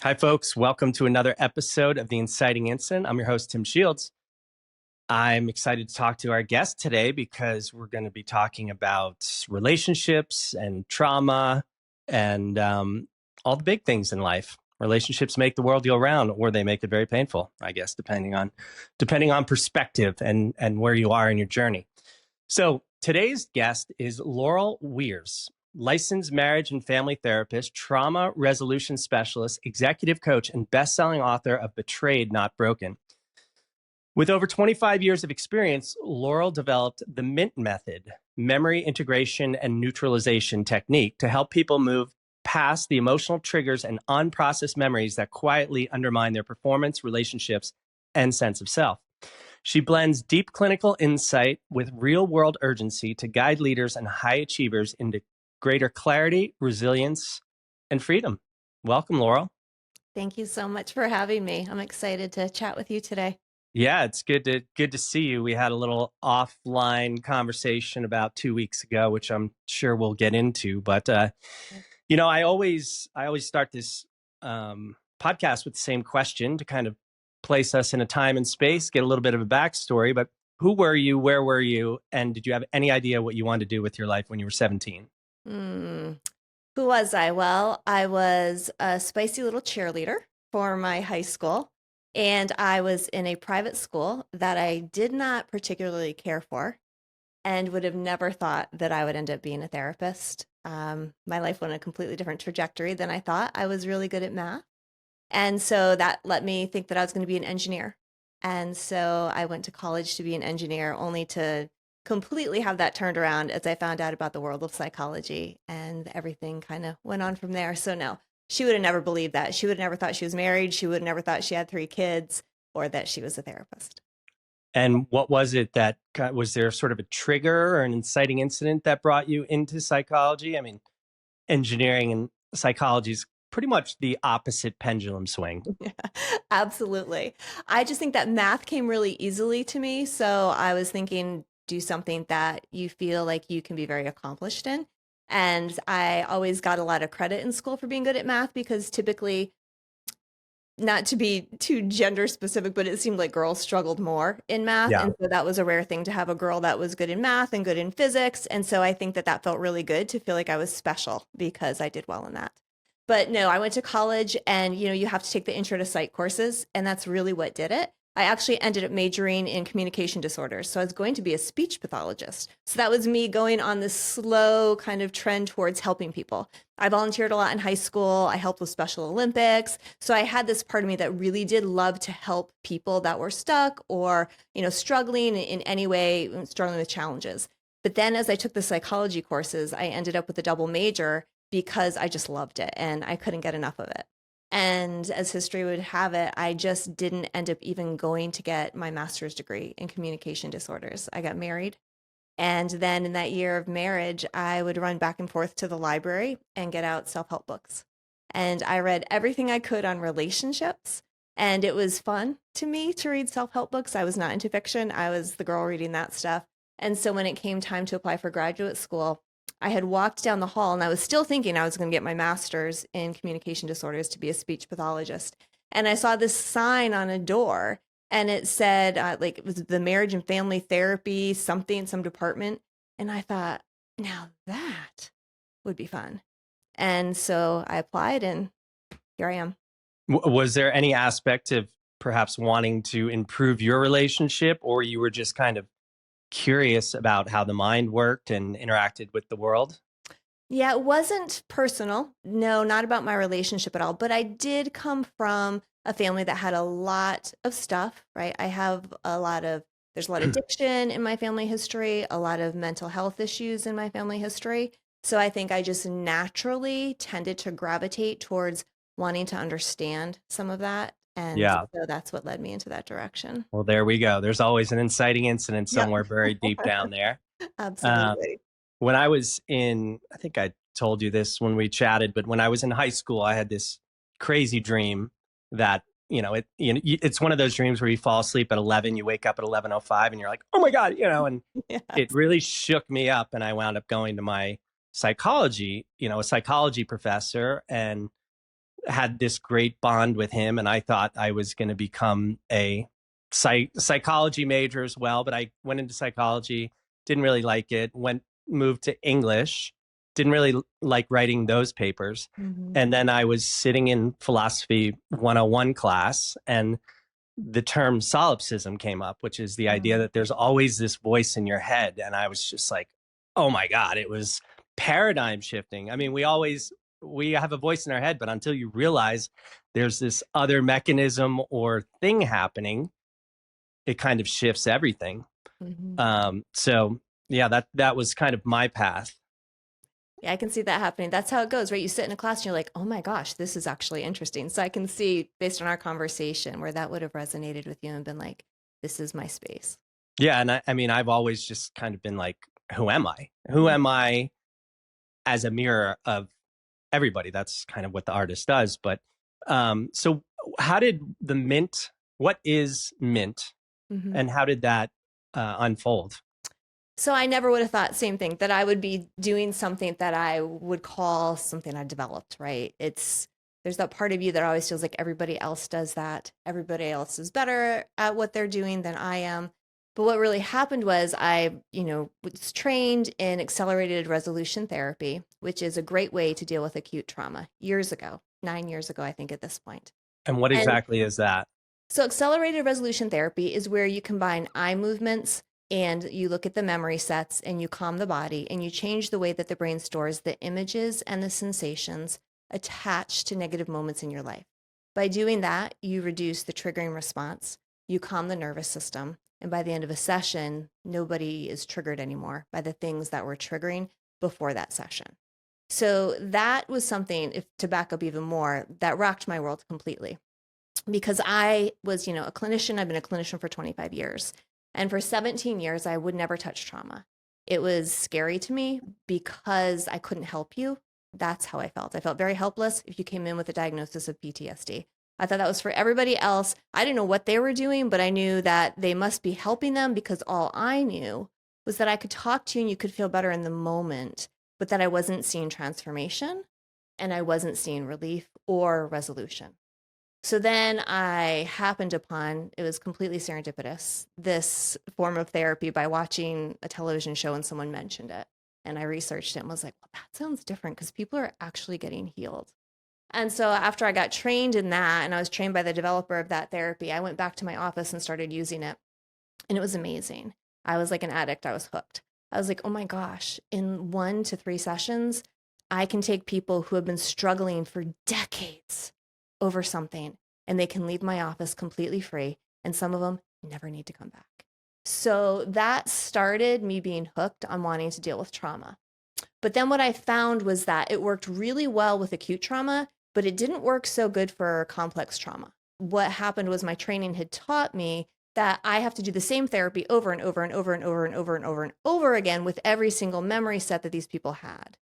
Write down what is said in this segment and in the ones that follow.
Hi, folks. Welcome to another episode of the Inciting Incident. I'm your host, Tim Shields. I'm excited to talk to our guest today because we're going to be talking about relationships and trauma and all the big things in life. Relationships make the world go round, or they make it very painful, I guess, depending on perspective and where you are in your journey. So today's guest is Laurel Wiers, licensed marriage and family therapist, trauma resolution specialist, executive coach, and best-selling author of Betrayed, Not Broken. With over 25 years of experience, Laurel developed the MINT method, memory integration and neutralization technique, to help people move past the emotional triggers and unprocessed memories that quietly undermine their performance, relationships, and sense of self. She blends deep clinical insight with real-world urgency to guide leaders and high achievers into greater clarity, resilience, and freedom. Welcome, Laurel. Thank you so much for having me. I'm excited to chat with you today. Yeah, it's good to see you. We had a little offline conversation about 2 weeks ago, which I'm sure we'll get into. But I always start this podcast with the same question to kind of place us in a time and space, get a little bit of a backstory. But who were you? Where were you? And did you have any idea what you wanted to do with your life when you were 17? Who was I? Well, I was a spicy little cheerleader for my high school, and I was in a private school that I did not particularly care for and would have never thought that I would end up being a therapist. My life went a completely different trajectory than I thought. I was really good at math. And so that let me think that I was going to be an engineer. And so I went to college to be an engineer, only to completely have that turned around as I found out about the world of psychology, and everything kind of went on from there. So no, she would have never believed that. She would have never thought she was married. She would have never thought she had 3 kids or that she was a therapist. And what was it was there sort of a trigger or an inciting incident that brought you into psychology? I mean, engineering and psychology is pretty much the opposite pendulum swing. Yeah, absolutely. I just think that math came really easily to me. So I was thinking, do something that you feel like you can be very accomplished in. And I always got a lot of credit in school for being good at math because typically, not to be too gender specific, but it seemed like girls struggled more in math. Yeah. And so that was a rare thing to have a girl that was good in math and good in physics. And so I think that that felt really good to feel like I was special because I did well in that. But no, I went to college and, you have to take the intro to psych courses, and that's really what did it. I actually ended up majoring in communication disorders. So I was going to be a speech pathologist. So that was me going on this slow kind of trend towards helping people. I volunteered a lot in high school. I helped with Special Olympics. So I had this part of me that really did love to help people that were stuck or, struggling in any way, struggling with challenges. But then as I took the psychology courses, I ended up with a double major because I just loved it and I couldn't get enough of it. And as history would have it, I just didn't end up even going to get my master's degree in communication disorders. I got married. And then in that year of marriage, I would run back and forth to the library and get out self-help books. And I read everything I could on relationships. And it was fun to me to read self-help books. I was not into fiction. I was the girl reading that stuff. And so when it came time to apply for graduate school, I had walked down the hall and I was still thinking I was going to get my master's in communication disorders to be a speech pathologist. And I saw this sign on a door and it said, it was the marriage and family therapy, some department. And I thought, now that would be fun. And so I applied and here I am. Was there any aspect of perhaps wanting to improve your relationship, or you were just kind of curious about how the mind worked and interacted with the world? Yeah, it wasn't personal. No, not about my relationship at all. But I did come from a family that had a lot of stuff, right? There's a lot of addiction in my family history, a lot of mental health issues in my family history. So I think I just naturally tended to gravitate towards wanting to understand some of that. And Yeah. so that's what led me into that direction. Well, there we go. There's always an inciting incident Yep. somewhere buried deep down there. Uh, Absolutely. when I was I think I told you this when we chatted, but when I was in high school, I had this crazy dream that, it's one of those dreams where you fall asleep at 11, you wake up at 11:05 and you're like, oh my God, and Yes. it really shook me up. And I wound up going to my a psychology professor, and had this great bond with him, and I thought I was going to become a psychology major as well. But I went into psychology, didn't really like it. Moved to English, didn't really like writing those papers. Mm-hmm. And then I was sitting in philosophy 101 class, and the term solipsism came up, which is the idea that there's always this voice in your head. And I was just like, oh my God, it was paradigm shifting. I mean, we have a voice in our head, but until you realize there's this other mechanism or thing happening, it kind of shifts everything. So yeah, that was kind of my path. Yeah, I can see that happening. That's how it goes, right? You sit in a class and you're like, oh my gosh, this is actually interesting. So I can see, based on our conversation, where that would have resonated with you and been like, this is my space. Yeah. And I mean, I've always just kind of been like, who am I? Who am I as a mirror of everybody? That's kind of what the artist does. But so how did what is Mint, and how did that unfold? So I never would have thought same thing, that I would be doing something that I would call something I developed, right? There's that part of you that always feels like everybody else does that. Everybody else is better at what they're doing than I am. But what really happened was I, was trained in accelerated resolution therapy, which is a great way to deal with acute trauma years ago, 9 years ago, I think at this point. And what exactly is that? So accelerated resolution therapy is where you combine eye movements and you look at the memory sets and you calm the body and you change the way that the brain stores the images and the sensations attached to negative moments in your life. By doing that, you reduce the triggering response, you calm the nervous system, and by the end of a session, nobody is triggered anymore by the things that were triggering before that session. So that was something, if to back up even more, that rocked my world completely. Because I was, a clinician. I've been a clinician for 25 years. And for 17 years, I would never touch trauma. It was scary to me because I couldn't help you. That's how I felt. I felt very helpless if you came in with a diagnosis of PTSD. I thought that was for everybody else. I didn't know what they were doing, but I knew that they must be helping them, because all I knew was that I could talk to you and you could feel better in the moment, but that I wasn't seeing transformation and I wasn't seeing relief or resolution. So then I happened upon, it was completely serendipitous, this form of therapy by watching a television show and someone mentioned it. And I researched it and was like, well, that sounds different because people are actually getting healed. And so after I got trained in that, and I was trained by the developer of that therapy, I went back to my office and started using it. And it was amazing. I was like an addict. I was hooked. I was like, oh my gosh, in 1 to 3 sessions, I can take people who have been struggling for decades over something, and they can leave my office completely free. And some of them never need to come back. So that started me being hooked on wanting to deal with trauma. But then what I found was that it worked really well with acute trauma, but it didn't work so good for complex trauma. What happened was my training had taught me that I have to do the same therapy over and over and over and over and over and over and over again with every single memory set that these people had.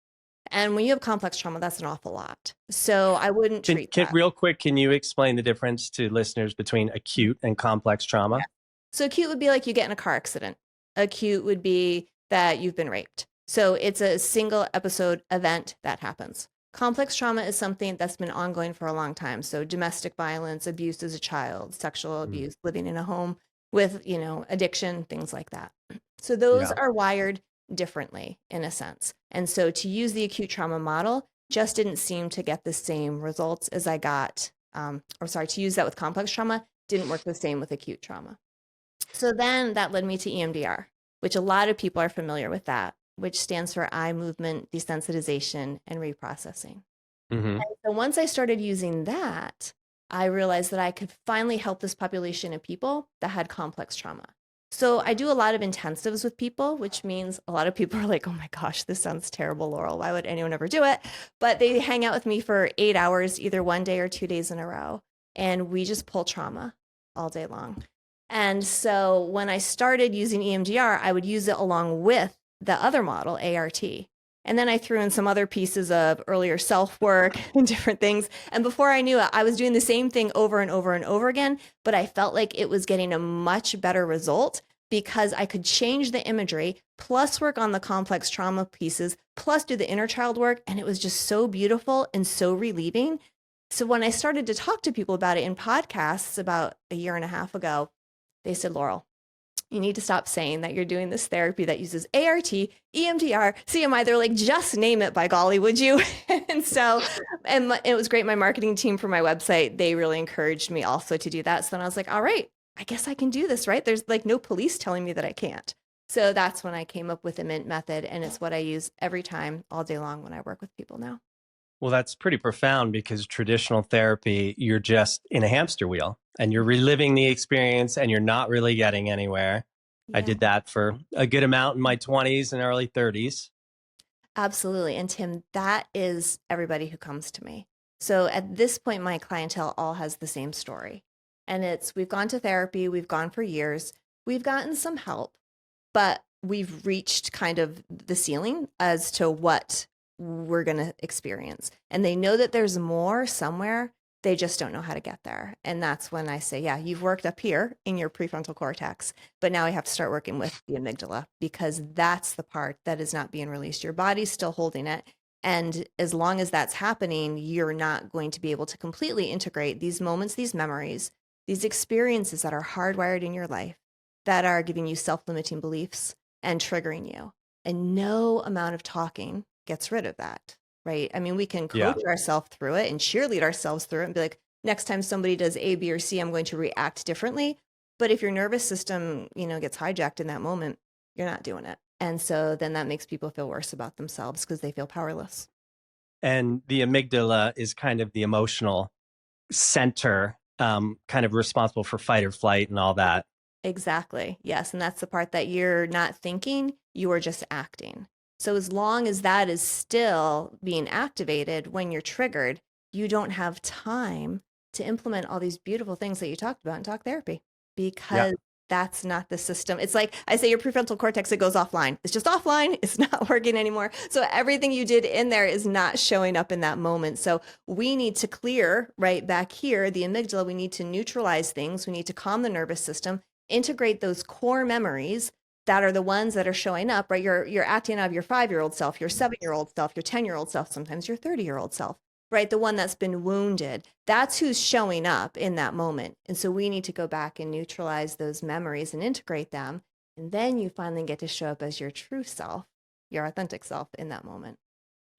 And when you have complex trauma, that's an awful lot. So I wouldn't treat that. Real quick, can you explain the difference to listeners between acute and complex trauma? Yeah. So acute would be like you get in a car accident. Acute would be that you've been raped. So it's a single episode event that happens. Complex trauma is something that's been ongoing for a long time. So domestic violence, abuse as a child, sexual abuse, living in a home with, addiction, things like that. So those are wired differently in a sense. And so to use the acute trauma model just didn't seem to get the same results as I got, to use that with complex trauma didn't work the same with acute trauma. So then that led me to EMDR, which a lot of people are familiar with that, which stands for eye movement desensitization and reprocessing. And so once I started using that, I realized that I could finally help this population of people that had complex trauma. So I do a lot of intensives with people, which means a lot of people are like, oh my gosh, this sounds terrible, Laurel. Why would anyone ever do it? But they hang out with me for 8 hours, either one day or 2 days in a row. And we just pull trauma all day long. And so when I started using EMDR, I would use it along with the other model, ART. And then I threw in some other pieces of earlier self-work and different things. And before I knew it, I was doing the same thing over and over and over again, but I felt like it was getting a much better result because I could change the imagery, plus work on the complex trauma pieces, plus do the inner child work. And it was just so beautiful and so relieving So when I started to talk to people about it in podcasts about a year and a half ago, they said, Laurel, you need to stop saying that you're doing this therapy that uses ART, EMDR, CMI. They're like, just name it, by golly, would you? And so, and it was great. My marketing team for my website, they really encouraged me also to do that. So then I was like, all right, I guess I can do this, right? There's like no police telling me that I can't. So that's when I came up with the Mint method. And it's what I use every time, all day long when I work with people now. Well, that's pretty profound because traditional therapy, you're just in a hamster wheel and you're reliving the experience and you're not really getting anywhere. I Yeah. did that for a good amount in my 20s and early 30s. Absolutely. And Tim, that is everybody who comes to me. So at this point, my clientele all has the same story. And it's we've gone to therapy, we've gone for years, we've gotten some help, but we've reached kind of the ceiling as to what we're going to experience. And they know that there's more somewhere. They just don't know how to get there. And that's when I say, yeah, you've worked up here in your prefrontal cortex, but now I have to start working with the amygdala because that's the part that is not being released. Your body's still holding it. And as long as that's happening, you're not going to be able to completely integrate these moments, these memories, these experiences that are hardwired in your life that are giving you self limiting beliefs and triggering you. And no amount of talking gets rid of that, right? I mean, we can Yeah. coach ourselves through it and cheerlead ourselves through it and be like, next time somebody does A, B, or C, I'm going to react differently. But if your nervous system, gets hijacked in that moment, you're not doing it. And so then that makes people feel worse about themselves because they feel powerless. And the amygdala is kind of the emotional center, kind of responsible for fight or flight and all that. Exactly. Yes. And that's the part that you're not thinking, you are just acting. So as long as that is still being activated when you're triggered, you don't have time to implement all these beautiful things that you talked about in talk therapy Yeah. because that's not the system. It's like I say your prefrontal cortex, it goes offline. It's just offline. It's not working anymore. So everything you did in there is not showing up in that moment. So we need to clear right back here, the amygdala. We need to neutralize things. We need to calm the nervous system, integrate those core memories that are the ones that are showing up, right? You're acting out of your 5-year-old self, your 7-year-old self, your 10-year-old self, sometimes your 30-year-old self, right? The one that's been wounded. That's who's showing up in that moment. And so we need to go back and neutralize those memories and integrate them. And then you finally get to show up as your true self, your authentic self in that moment.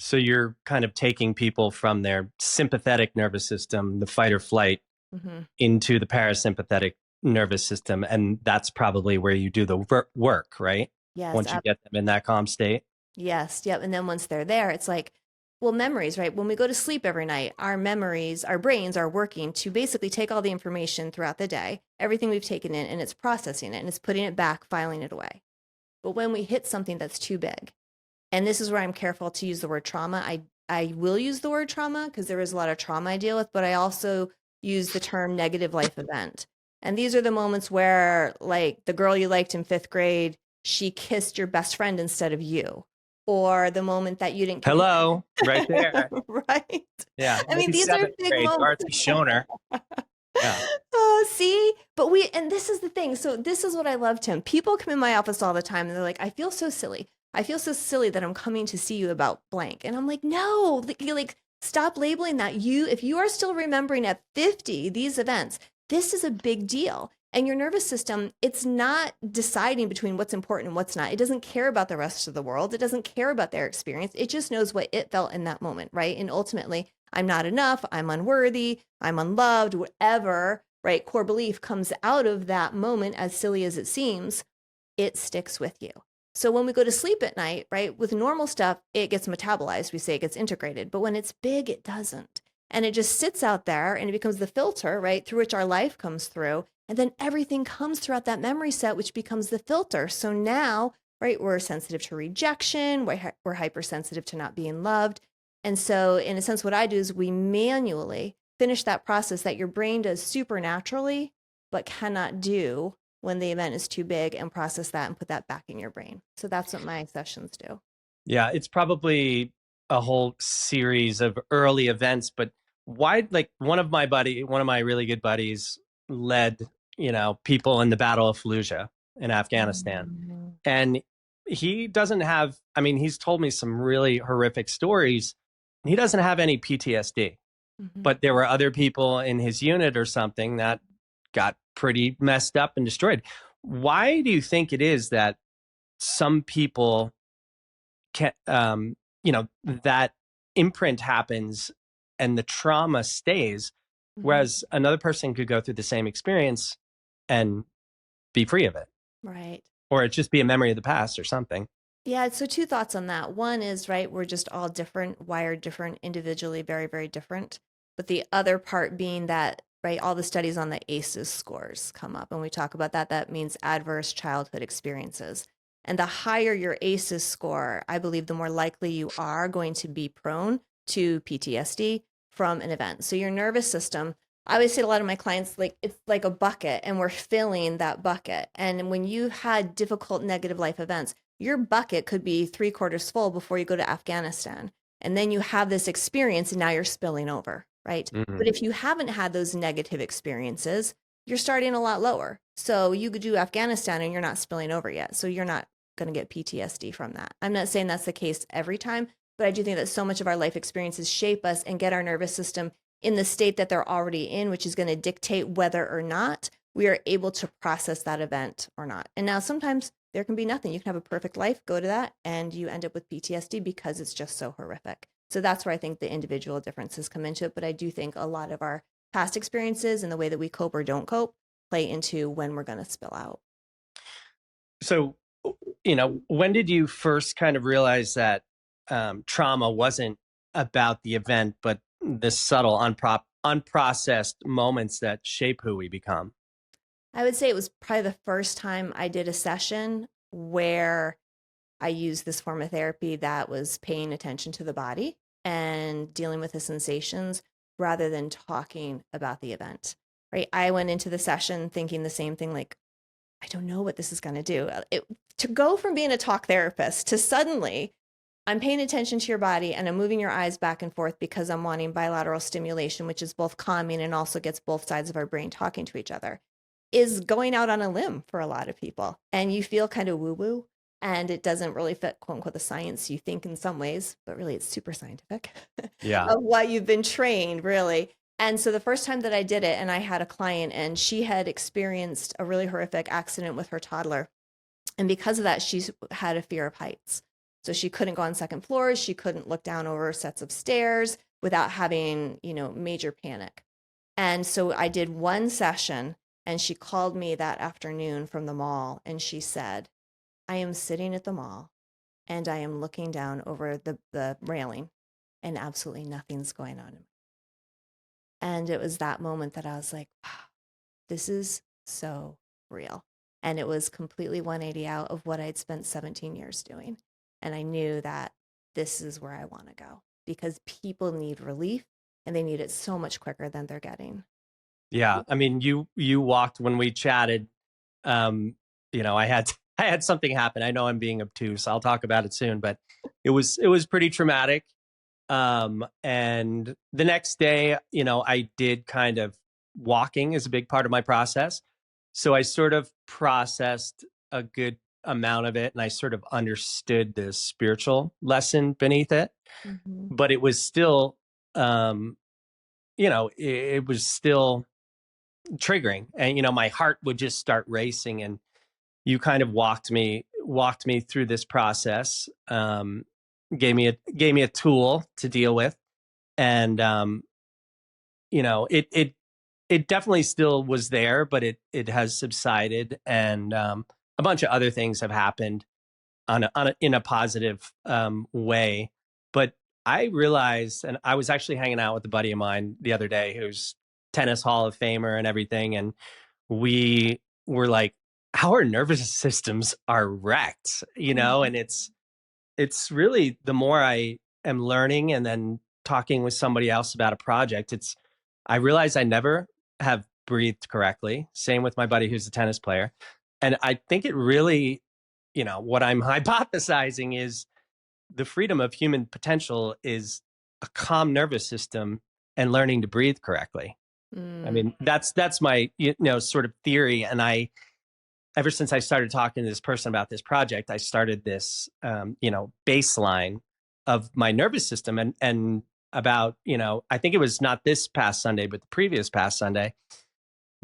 So you're kind of taking people from their sympathetic nervous system, the fight or flight, Mm-hmm. into the parasympathetic nervous system. And that's probably where you do the work, right? Yes, Once you get them in that calm state. yes, yep. And then once they're there, it's like, well, memories, right? When we go to sleep every night, our memories, our brains are working to basically take all the information throughout the day, everything we've taken in, and it's processing it and it's putting it back, filing it away. But when we hit something that's too big, and this is where I'm careful to use the word trauma, I will use the word trauma because there is a lot of trauma I deal with, but I also use the term negative life event. And these are the moments where, like, the girl you liked in 5th grade, she kissed your best friend instead of you, or the moment that you didn't communicate. Hello, right there. Right? Yeah, I mean, maybe these are seventh big grade, moments. Dorothy Schoner. Yeah. Oh, see, but and this is the thing. So this is what I love, Tim. People come in my office all the time and they're like, I feel so silly. I feel so silly that I'm coming to see you about blank. And I'm like, no, stop labeling that. If you are still remembering at 50 these events, this is a big deal. And your nervous system, it's not deciding between what's important and what's not. It doesn't care about the rest of the world. It doesn't care about their experience. It just knows what it felt in that moment, right? And ultimately, I'm not enough, I'm unworthy, I'm unloved, whatever, right? Core belief comes out of that moment, as silly as it seems, it sticks with you. So when we go to sleep at night, right, with normal stuff, it gets metabolized. We say it gets integrated, but when it's big, it doesn't. And it just sits out there and it becomes the filter, right, through which our life comes through. And then everything comes throughout that memory set, which becomes the filter. So now, right, we're sensitive to rejection, we're hypersensitive to not being loved. And so, in a sense, what I do is we manually finish that process that your brain does supernaturally, but cannot do when the event is too big, and process that and put that back in your brain. So that's what my sessions do. Yeah, it's probably a whole series of early events, but why, like one of my really good buddies led, people in the Battle of Fallujah in Afghanistan. Mhm. And he doesn't have, I mean, he's told me some really horrific stories. He doesn't have any PTSD. Hmm. but there were other people in his unit or something that got pretty messed up and destroyed. Why do you think it is that some people can, that imprint happens and the trauma stays, Hmm. whereas another person could go through the same experience and be free of it, Right. or it just be a memory of the past or something? Yeah, so two thoughts on that. One is, right, we're just all different, wired different, individually very, very different. But the other part being that, right, all the studies on the ACEs scores come up. And we talk about that. That means adverse childhood experiences. And the higher your ACEs score, I believe the more likely you are going to be prone to PTSD from an event. So your nervous system, I always say to a lot of my clients, like it's like a bucket and we're filling that bucket. And when you had difficult negative life events, your bucket could be three-quarters full before you go to Afghanistan. And then you have this experience and now you're spilling over, right? Mm-hmm. But if you haven't had those negative experiences, you're starting a lot lower. So you could do Afghanistan and you're not spilling over yet. So you're not going to get PTSD from that. I'm not saying that's the case every time, but I do think that so much of our life experiences shape us and get our nervous system in the state that they're already in, which is going to dictate whether or not we are able to process that event or not. And now sometimes there can be nothing. You can have a perfect life, go to that, and you end up with PTSD because it's just so horrific. So that's where I think the individual differences come into it. But I do think a lot of our past experiences and the way that we cope or don't cope play into when we're going to spill out. So, when did you first kind of realize that trauma wasn't about the event, but the subtle, unprocessed moments that shape who we become? I would say it was probably the first time I did a session where I used this form of therapy that was paying attention to the body and dealing with the sensations rather than talking about the event. Right. I went into the session thinking the same thing, like, I don't know what this is going to do. To go from being a talk therapist to suddenly I'm paying attention to your body and I'm moving your eyes back and forth because I'm wanting bilateral stimulation, which is both calming and also gets both sides of our brain talking to each other, is going out on a limb for a lot of people. And you feel kind of woo woo and it doesn't really fit, quote unquote, the science you think in some ways, but really it's super scientific Yeah. of what you've been trained, really. And so the first time that I did it, and I had a client and she had experienced a really horrific accident with her toddler. And because of that, she had a fear of heights. So she couldn't go on second floors. She couldn't look down over sets of stairs without having, major panic. And so I did one session and she called me that afternoon from the mall and she said, I am sitting at the mall and I am looking down over the railing and absolutely nothing's going on. And it was that moment that I was like, wow, this is so real. And it was completely 180 out of what I'd spent 17 years doing. And I knew that this is where I want to go because people need relief and they need it so much quicker than they're getting. Yeah. I mean, you walked when we chatted. Um, I had I had something happen. I know I'm being obtuse. I'll talk about it soon, but it was pretty traumatic. And the next day, I did kind of walking is a big part of my process. So I sort of processed a good amount of it and I sort of understood the spiritual lesson beneath it. Mm-hmm. But it was still, it was still triggering. And, my heart would just start racing. And you kind of walked me through this process, gave me a tool to deal with. And it definitely still was there, but it has subsided, and a bunch of other things have happened in a positive way. But I realized, and I was actually hanging out with a buddy of mine the other day who's tennis Hall of Famer and everything, and we were like, our nervous systems are wrecked, and it's really, the more I am learning and then talking with somebody else about a project, I realize I never have breathed correctly. Same with my buddy who's a tennis player. And I think it really, what I'm hypothesizing is the freedom of human potential is a calm nervous system and learning to breathe correctly. I Mm. mean, that's my, sort of theory. And ever since I started talking to this person about this project, I started this, baseline of my nervous system. And about, I think it was not this past Sunday, but the previous past Sunday.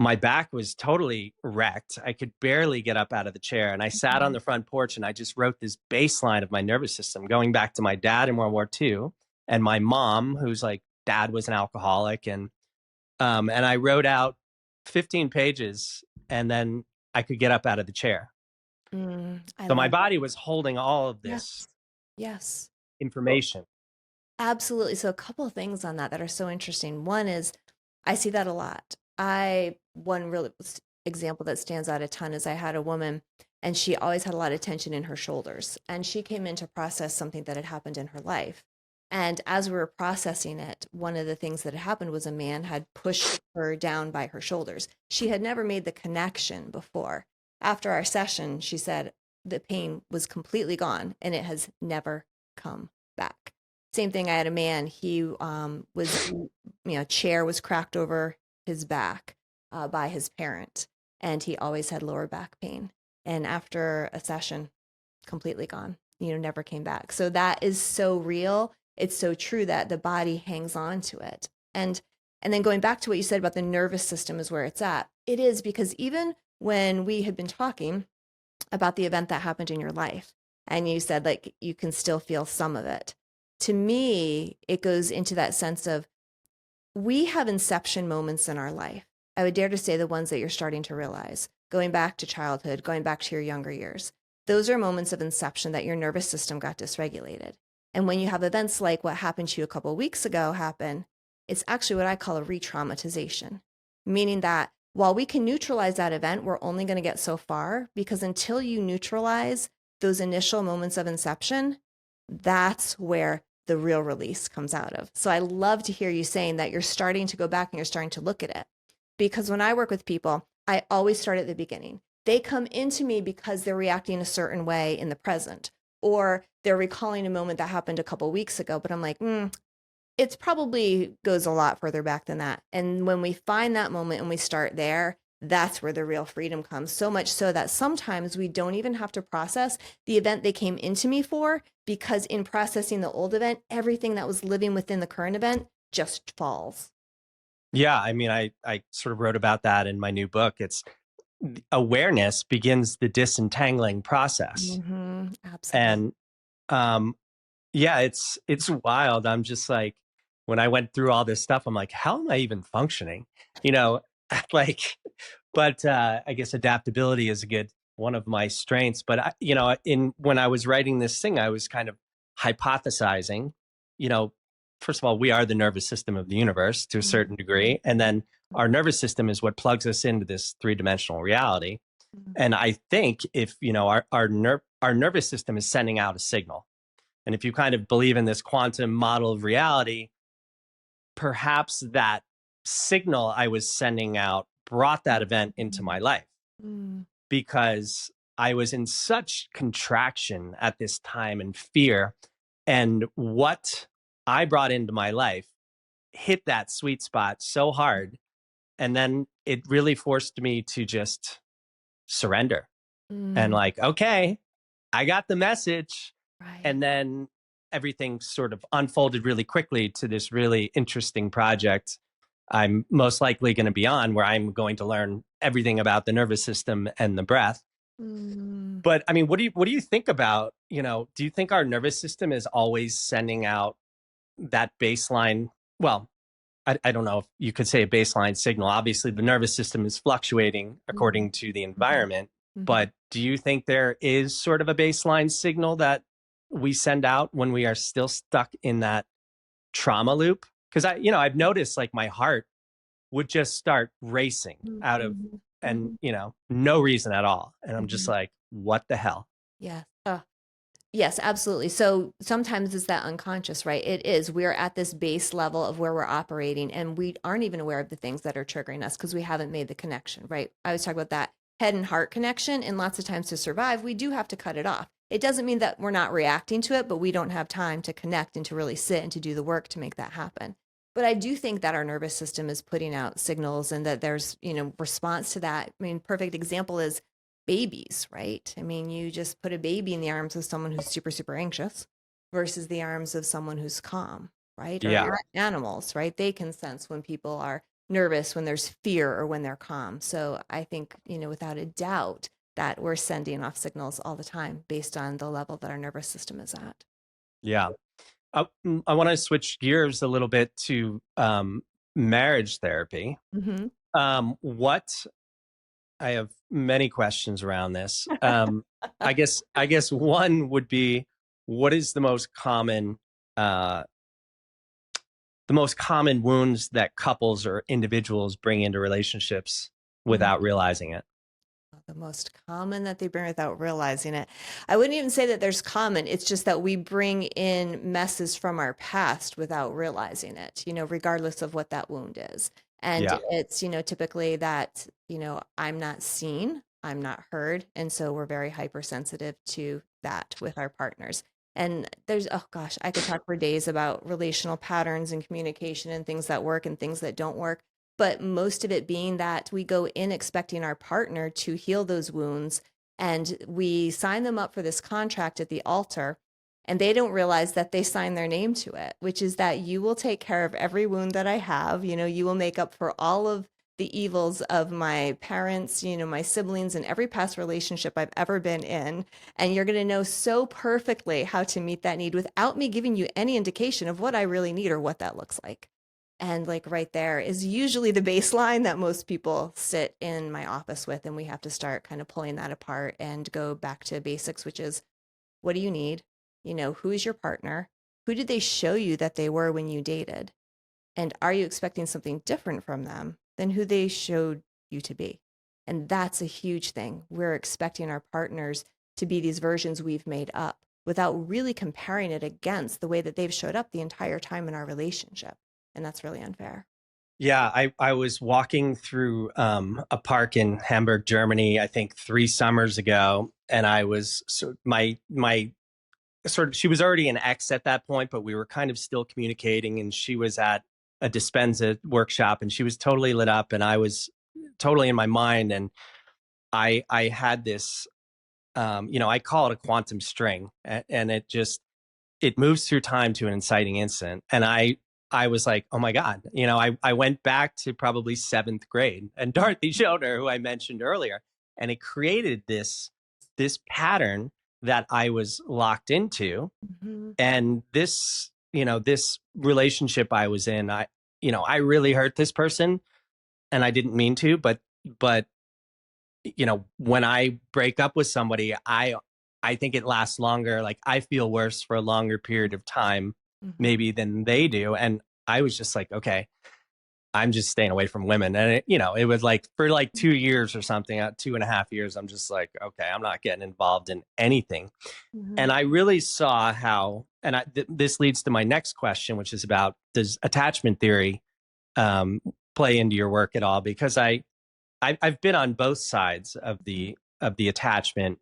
My back was totally wrecked. I could barely get up out of the chair. And I sat on Mhm. the front porch and I just wrote this baseline of my nervous system, going back to my dad in World War II and my mom, who's like, dad was an alcoholic. And I wrote out 15 pages and then I could get up out of the chair. I So my love it. body was holding all of this Yes. Yes. information. Absolutely. So a couple of things on that are so interesting. One is I see that a lot. I one really example that stands out a ton is I had a woman and she always had a lot of tension in her shoulders and she came in to process something that had happened in her life. And as we were processing it, one of the things that had happened was a man had pushed her down by her shoulders. She had never made the connection before. After our session, she said the pain was completely gone and it has never come back. Same thing. I had a man. He was, chair was cracked over his back by his parent, and he always had lower back pain. And after a session, completely gone. Never came back. So that is so real. It's so true that the body hangs on to it. And then going back to what you said about the nervous system is where it's at. It is because even when we had been talking about the event that happened in your life, and you said like you can still feel some of it, to me, it goes into that sense of we have inception moments in our life. I would dare to say the ones that you're starting to realize, going back to childhood, going back to your younger years. Those are moments of inception that your nervous system got dysregulated. And when you have events like what happened to you a couple of weeks ago happen, it's actually what I call a re-traumatization, meaning that while we can neutralize that event, we're only going to get so far because until you neutralize those initial moments of inception, that's where the real release comes out of. So I love to hear you saying that you're starting to go back and you're starting to look at it. Because when I work with people, I always start at the beginning. They come into me because they're reacting a certain way in the present, or they're recalling a moment that happened a couple weeks ago. But I'm like, it's probably goes a lot further back than that. And when we find that moment and we start there, that's where the real freedom comes. So much so that sometimes we don't even have to process the event they came into me for, because in processing the old event, everything that was living within the current event just falls. Yeah. I mean, I sort of wrote about that in my new book. It's awareness begins the disentangling process. Absolutely. And um, yeah, it's wild. I'm just like, when I went through all this stuff, I'm like, how am I even functioning? You know, like, but I guess adaptability is a good one of my strengths. But in when I was writing this thing, I was kind of hypothesizing. You know, first of all, we are the nervous system of the universe to a certain degree, and then our nervous system is what plugs us into this three-dimensional reality. And I think if our nervous system is sending out a signal, and if you kind of believe in this quantum model of reality, perhaps that signal I was sending out brought that event into my life Mm. because I was in such contraction at this time and fear. And what I brought into my life hit that sweet spot so hard. And then it really forced me to just surrender and Mm. like, okay, I got the message. Right. And then everything sort of unfolded really quickly to this really interesting project I'm most likely going to be on, where I'm going to learn everything about the nervous system and the breath. Mm. But I mean, what do you think about, do you think our nervous system is always sending out that baseline? Well, I don't know if you could say a baseline signal. Obviously, the nervous system is fluctuating Mhm. according to the Mhm. environment. Mhm. But do you think there is sort of a baseline signal that we send out when we are still stuck in that trauma loop? Because I've noticed like my heart would just start racing out of, Mhm. and Mhm. no reason at all. And I'm just Mhm. like, what the hell? Yes. Yes, absolutely. So sometimes it's that unconscious, right? It is. We're at this base level of where we're operating and we aren't even aware of the things that are triggering us because we haven't made the connection, right? I always talk about that head and heart connection. And lots of times to survive, we do have to cut it off. It doesn't mean that we're not reacting to it, but we don't have time to connect and to really sit and to do the work to make that happen. But I do think that our nervous system is putting out signals and that there's, response to that. I mean, perfect example is babies, right? I mean, you just put a baby in the arms of someone who's super, super anxious versus the arms of someone who's calm. right? Or Yeah. animals, right? They can sense when people are nervous, when there's fear, or when they're calm. So I think, without a doubt, that we're sending off signals all the time based on the level that our nervous system is at. Yeah. I want to switch gears a little bit to marriage therapy. Hmm. What I have many questions around this. I guess one would be, what is uh, the most common wounds that couples or individuals bring into relationships without realizing it? The most common that they bring without realizing it. I wouldn't even say that there's common. It's just that we bring in messes from our past without realizing it, regardless of what that wound is. And Yeah. it's, typically that, I'm not seen, I'm not heard. And so we're very hypersensitive to that with our partners. And oh gosh, I could talk for days about relational patterns and communication and things that work and things that don't work, but most of it being that we go in expecting our partner to heal those wounds, and we sign them up for this contract at the altar, and they don't realize that they sign their name to it, which is that you will take care of every wound that I have. You will make up for all of the evils of my parents, my siblings, and every past relationship I've ever been in. And you're going to know so perfectly how to meet that need without me giving you any indication of what I really need or what that looks like. And like right there is usually the baseline that most people sit in my office with. And we have to start kind of pulling that apart and go back to basics, which is, what do you need? Who is your partner? Who did they show you that they were when you dated? And are you expecting something different from them than who they showed you to be? And that's a huge thing. We're expecting our partners to be these versions we've made up without really comparing it against the way that they've showed up the entire time in our relationship. And that's really unfair. Yeah, I was walking through a park in Hamburg, Germany, I think 3 summers ago, and I was my sort of, she was already an ex at that point, but we were kind of still communicating, and she was at a dispensa workshop, and she was totally lit up, and I was totally in my mind, and I had this, I call it a quantum string, and it moves through time to an inciting incident. And I was like, oh my God, I went back to probably seventh grade and Dorothy Schoner, who I mentioned earlier, and it created this pattern that I was locked into. Mhm. And this relationship I was in, I really hurt this person, and I didn't mean to, but when I break up with somebody, I think it lasts longer. Like, I feel worse for a longer period of time, Mhm. maybe, than they do. And I was just like, okay, I'm just staying away from women. And it was like for like 2 years or something, 2.5 years, I'm just like, okay, I'm not getting involved in anything. And Mhm. I really saw how, and this leads to my next question, which is about, does attachment theory um, play into your work at all? Because I've been on both sides of the attachment,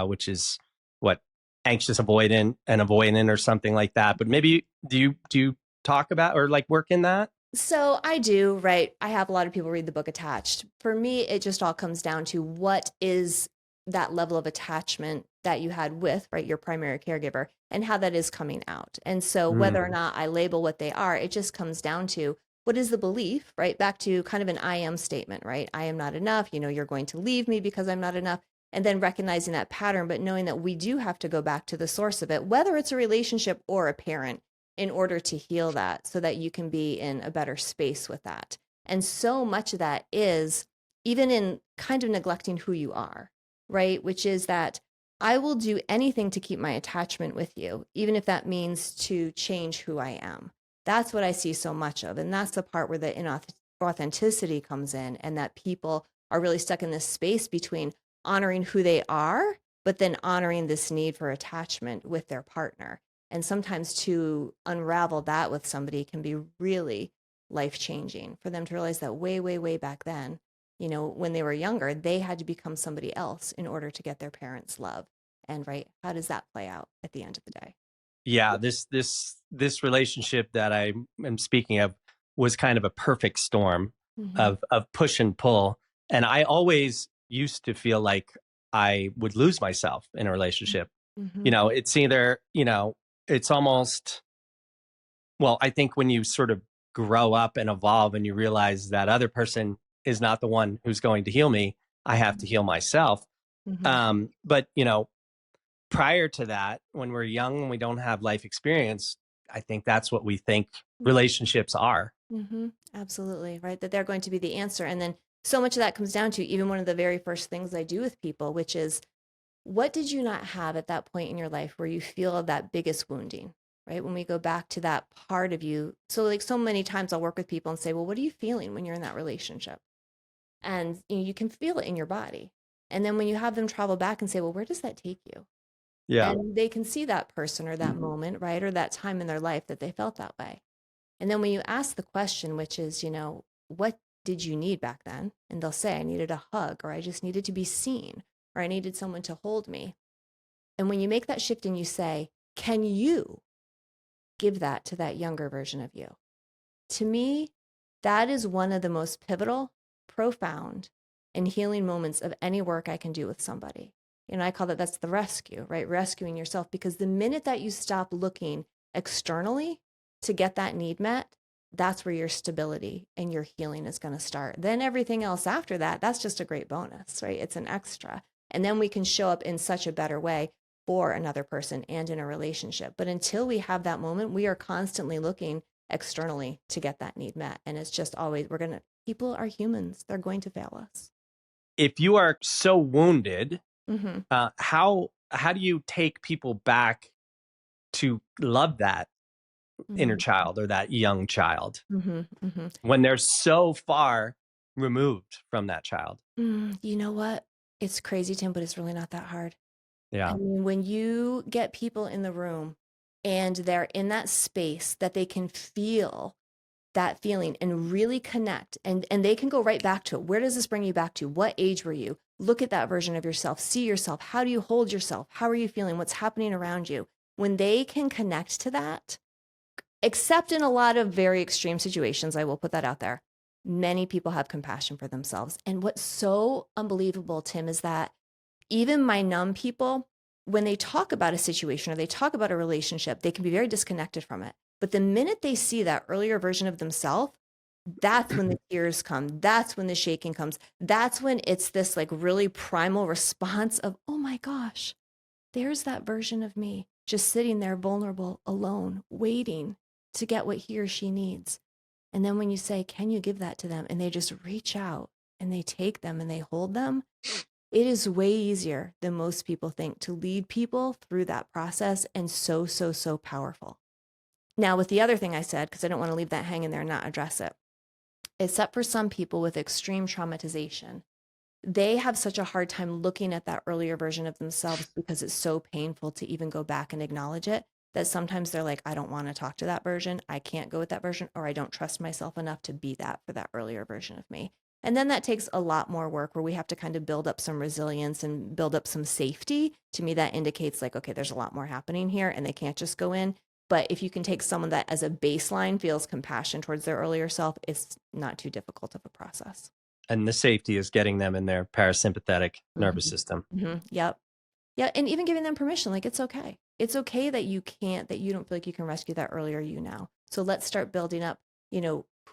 which is what, anxious avoidant and avoidant or something like that. But maybe, do you talk about or like work in that? So I do, right? I have a lot of people read the book Attached. For me, it just all comes down to what is that level of attachment that you had with, right, your primary caregiver and how that is coming out. And so whether or Mm, not I label what they are, it just comes down to what is the belief, right? Back to kind of an I am statement, right? I am not enough. You're going to leave me because I'm not enough. And then recognizing that pattern, but knowing that we do have to go back to the source of it, whether it's a relationship or a parent, in order to heal that so that you can be in a better space with that. And so much of that is even in kind of neglecting who you are, right? Which is that I will do anything to keep my attachment with you, even if that means to change who I am. That's what I see so much of. And that's the part where the inauthenticity comes in, and that people are really stuck in this space between honoring who they are, but then honoring this need for attachment with their partner. And sometimes to unravel that with somebody can be really life changing for them to realize that way, way, way back then, when they were younger, they had to become somebody else in order to get their parents' love. And right, how does that play out at the end of the day? yeah, this relationship that I am speaking of was kind of a perfect storm Mm-hmm. of push and pull. And I always used to feel like I would lose myself in a relationship. Mm-hmm. It's either, it's almost Well, I think when you sort of grow up and evolve and you realize that other person is not the one who's going to heal me, I have to heal myself. Mm-hmm. But, prior to that, when we're young and we don't have life experience, I think that's what we think relationships are. Mm-hmm. Absolutely, right? That they're going to be the answer. And then so much of that comes down to even one of the very first things I do with people, which is what did you not have at that point in your life where you feel that biggest wounding, right? When we go back to that part of you. So, like, so many times I'll work with people and say, well, what are you feeling when you're in that relationship? And you can feel it in your body. And then when you have them travel back and say, well, where does that take you? Yeah. And they can see that person or that moment, right? Or that time in their life that they felt that way. And then when you ask the question, which is, what did you need back then? And they'll say, I needed a hug, or I just needed to be seen, or I needed someone to hold me. And when you make that shift and you say, can you give that to that younger version of you? To me, that is one of the most pivotal, profound, and healing moments of any work I can do with somebody. I call that's the rescue, right? Rescuing yourself, because the minute that you stop looking externally to get that need met, that's where your stability and your healing is going to start. Then everything else after that, that's just a great bonus, right? It's an extra. And then we can show up in such a better way for another person and in a relationship. But until we have that moment, we are constantly looking externally to get that need met. And it's just always, people are humans. They're going to fail us. If you are so wounded, Mm-hmm. how do you take people back to love that inner Mm-hmm. child or that young child Mm-hmm. Mm-hmm. when they're so far removed from that child? You know what? It's crazy, Tim, but it's really not that hard. I Yeah. mean, when you get people in the room and they're in that space that they can feel that feeling and really connect, and they can go right back to it. Where does this bring you back to? What age were you? Look at that version of yourself. See yourself. How do you hold yourself? How are you feeling? What's happening around you? When they can connect to that, except in a lot of very extreme situations, I will put that out there. Many people have compassion for themselves. And what's so unbelievable, Tim, is that even my numb people, when they talk about a situation or they talk about a relationship, they can be very disconnected from it. But the minute they see that earlier version of themselves, that's when the tears come. That's when the shaking comes. That's when it's this like really primal response of, oh my gosh, there's that version of me just sitting there vulnerable, alone, waiting to get what he or she needs. And then when you say, can you give that to them? And they just reach out and they take them and they hold them, it is way easier than most people think to lead people through that process, and so, so, so powerful. Now, with the other thing I said, because I don't want to leave that hanging there and not address it, except for some people with extreme traumatization, they have such a hard time looking at that earlier version of themselves because it's so painful to even go back and acknowledge it, that sometimes they're like, I don't want to talk to that version. I can't go with that version, or I don't trust myself enough to be that for that earlier version of me. And then that takes a lot more work where we have to kind of build up some resilience and build up some safety. To me, that indicates like, okay, there's a lot more happening here and they can't just go in. But if you can take someone that as a baseline feels compassion towards their earlier self, it's not too difficult of a process. And the safety is getting them in their parasympathetic nervous Mm-hmm. system. Mm-hmm. Yep. Yeah. And even giving them permission, like it's okay. It's okay that you can't, that you don't feel like you can rescue that earlier you now. So let's start building up,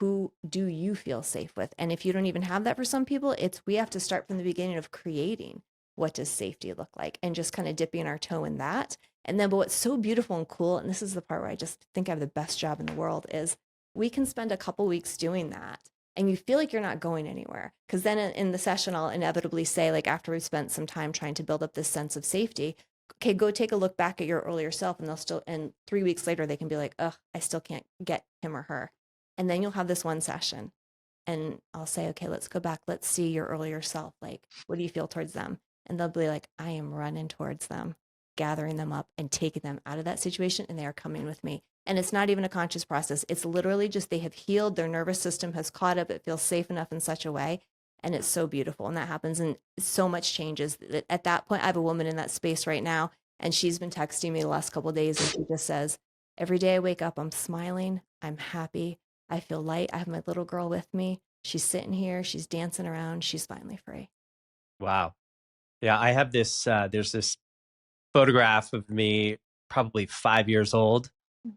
who do you feel safe with? And if you don't even have that for some people, we have to start from the beginning of creating what does safety look like and just kind of dipping our toe in that. And then, but what's so beautiful and cool, and this is the part where I just think I have the best job in the world, is we can spend a couple weeks doing that and you feel like you're not going anywhere. Because then in the session, I'll inevitably say, like, after we've spent some time trying to build up this sense of safety, okay, go take a look back at your earlier self. And and 3 weeks later, they can be like, ugh, I still can't get him or her. And then you'll have this one session. And I'll say, okay, let's go back. Let's see your earlier self. Like, what do you feel towards them? And they'll be like, I am running towards them, gathering them up and taking them out of that situation. And they are coming with me. And it's not even a conscious process. It's literally just they have healed. Their nervous system has caught up. It feels safe enough in such a way. And it's so beautiful. And that happens. And so much changes. At that point, I have a woman in that space right now. And she's been texting me the last couple of days. And she just says, every day I wake up, I'm smiling. I'm happy. I feel light. I have my little girl with me. She's sitting here. She's dancing around. She's finally free. Wow. Yeah, I have this, there's this photograph of me, probably 5 years old.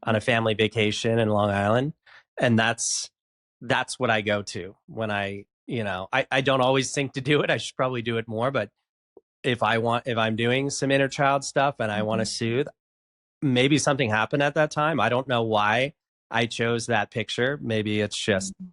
on Mhm. a family vacation in Long Island. And that's what I go to when I don't always think to do it. I should probably do it more, but if I'm doing some inner child stuff and I want to Mhm. soothe, maybe something happened at that time. I don't know why I chose that picture. Maybe it's just Mhm.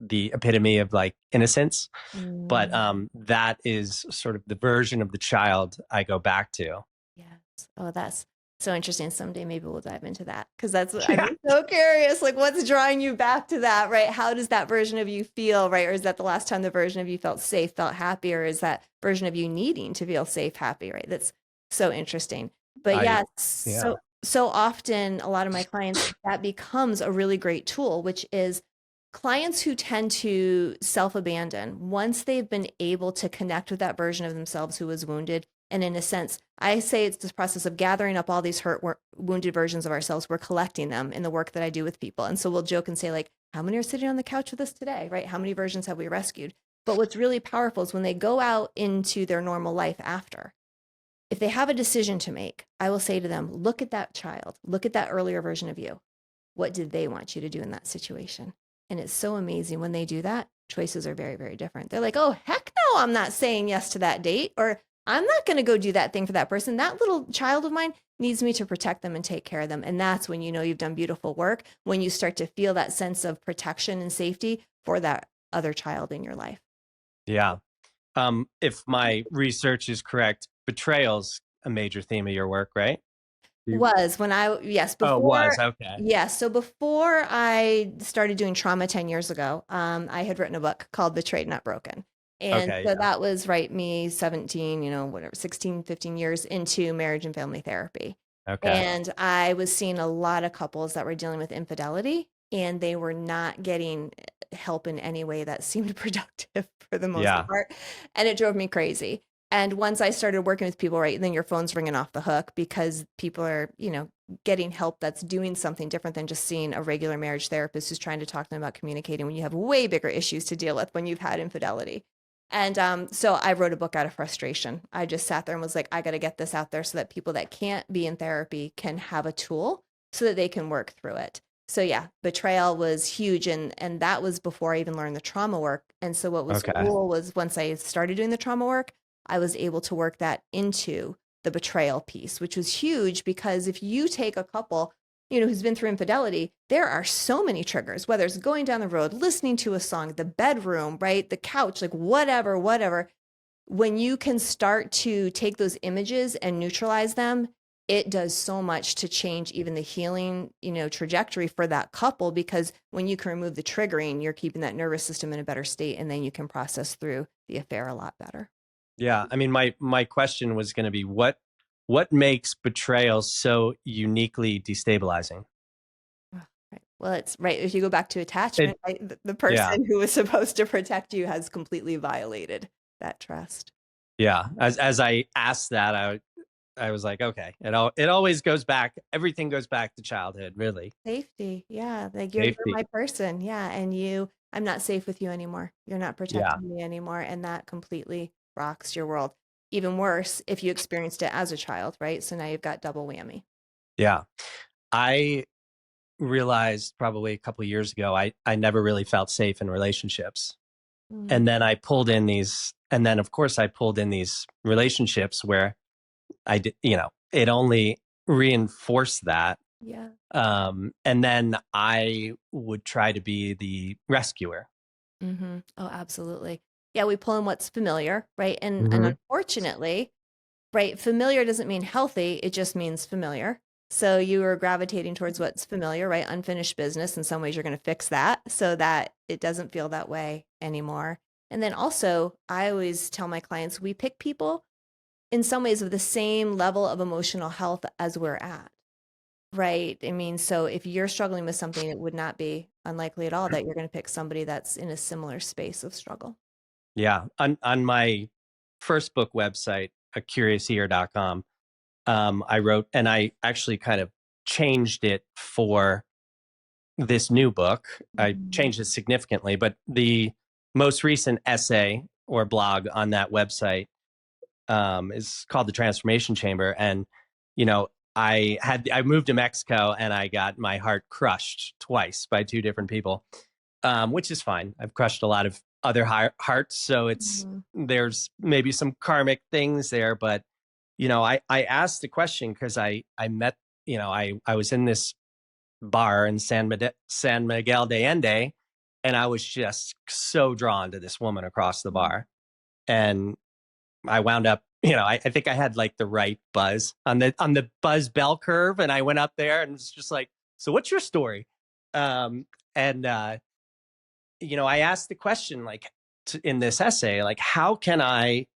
the epitome of like innocence, but Mm. that is sort of the version of the child I go back to. Yes. Oh, that's so interesting. Someday maybe we'll dive into that because that's I'm Yeah. just so curious. Like, what's drawing you back to that, right? How does that version of you feel, right? Or is that the last time the version of you felt safe, felt happy, or is that version of you needing to feel safe, happy, right? That's so interesting. But I yeah, yeah. so often a lot of my clients that becomes a really great tool, which is clients who tend to self-abandon once they've been able to connect with that version of themselves who was wounded. And in a sense, I say it's this process of gathering up all these hurt, wounded versions of ourselves. We're collecting them in the work that I do with people. And so we'll joke and say, like, how many are sitting on the couch with us today, right? How many versions have we rescued? But what's really powerful is when they go out into their normal life after, if they have a decision to make, I will say to them, look at that child, look at that earlier version of you. What did they want you to do in that situation? And it's so amazing when they do that, choices are very, very different. They're like, oh, heck no, I'm not saying yes to that date, or I'm not going to go do that thing for that person. That little child of mine needs me to protect them and take care of them. And that's when you know you've done beautiful work, when you start to feel that sense of protection and safety for that other child in your life. Yeah. If my research is correct, betrayal's a major theme of your work, right? Was when I, yes, Oh, it before, was. Okay. yes. So before I started doing trauma 10 years ago, I had written a book called Betrayed Not Broken. And Okay. so Yeah. that was right me 17, whatever, 16, 15 years into marriage and family therapy. Okay. And I was seeing a lot of couples that were dealing with infidelity and they were not getting help in any way that seemed productive for the most Yeah. part. And it drove me crazy. And once I started working with people, right, then your phone's ringing off the hook because people are, getting help that's doing something different than just seeing a regular marriage therapist who's trying to talk to them about communicating when you have way bigger issues to deal with when you've had infidelity. And so I wrote a book out of frustration. I just sat there and was like, I got to get this out there so that people that can't be in therapy can have a tool so that they can work through it. So yeah, betrayal was huge, and that was before I even learned the trauma work. And so what was Okay. cool was once I started doing the trauma work, I was able to work that into the betrayal piece, which was huge because if you take a couple, who's been through infidelity, there are so many triggers, whether it's going down the road, listening to a song, the bedroom, right? The couch, like whatever, whatever. When you can start to take those images and neutralize them, it does so much to change even the healing, trajectory for that couple because when you can remove the triggering, you're keeping that nervous system in a better state and then you can process through the affair a lot better. Yeah. I mean, my question was going to be what makes betrayal so uniquely destabilizing? Ugh, right. Well, it's right. If you go back to It attachment, right, the yeah. person who was supposed to protect you has completely violated that trust. Yeah. As I asked that, I was like, okay, it always goes back. Everything goes back to childhood, really. Safety. Yeah. Like you're Safety. my person. Yeah. And I'm not safe with you anymore. You're not Yeah. protecting me anymore. And that completely rocks your world. Even worse if you experienced it as a child, right? So now you've got double whammy. Yeah. I realized probably a couple of years ago, I never really felt safe in relationships. Mm, And then and then of course I pulled in these relationships where I did, it only reinforced that. yeah. And then I would try to be the rescuer. Oh, absolutely. Yeah. We pull in what's familiar, right? And Hmm. unfortunately, right? Familiar doesn't mean healthy, it just means familiar. So you are gravitating towards what's familiar, right? Unfinished business. In some ways, you're going to fix that so that it doesn't feel that way anymore. And then also, I always tell my clients we pick people in some ways of the same level of emotional health as we're at, right? I mean, so if you're struggling with something, it would not be unlikely at all that you're going to pick somebody that's in a similar space of struggle. Yeah. On my first book website, curiousear.com, I wrote, and I actually kind of changed it for this new book. I Mhm. changed it significantly, but the most recent essay or blog on that website is called The Transformation Chamber. And, you know, I moved to Mexico and I got my heart crushed twice by two different people, which is fine. I've crushed a lot of other hearts, so Mhm. there's maybe some karmic things there. But I asked the question because I met I was in this bar in San Miguel de Allende, and I was just so drawn to this woman across the Mhm. bar, and I wound up, I think I had like the right buzz on the buzz bell curve, and I went up there and was just like, "So, what's your story?" And I asked the question like in this essay, like, how can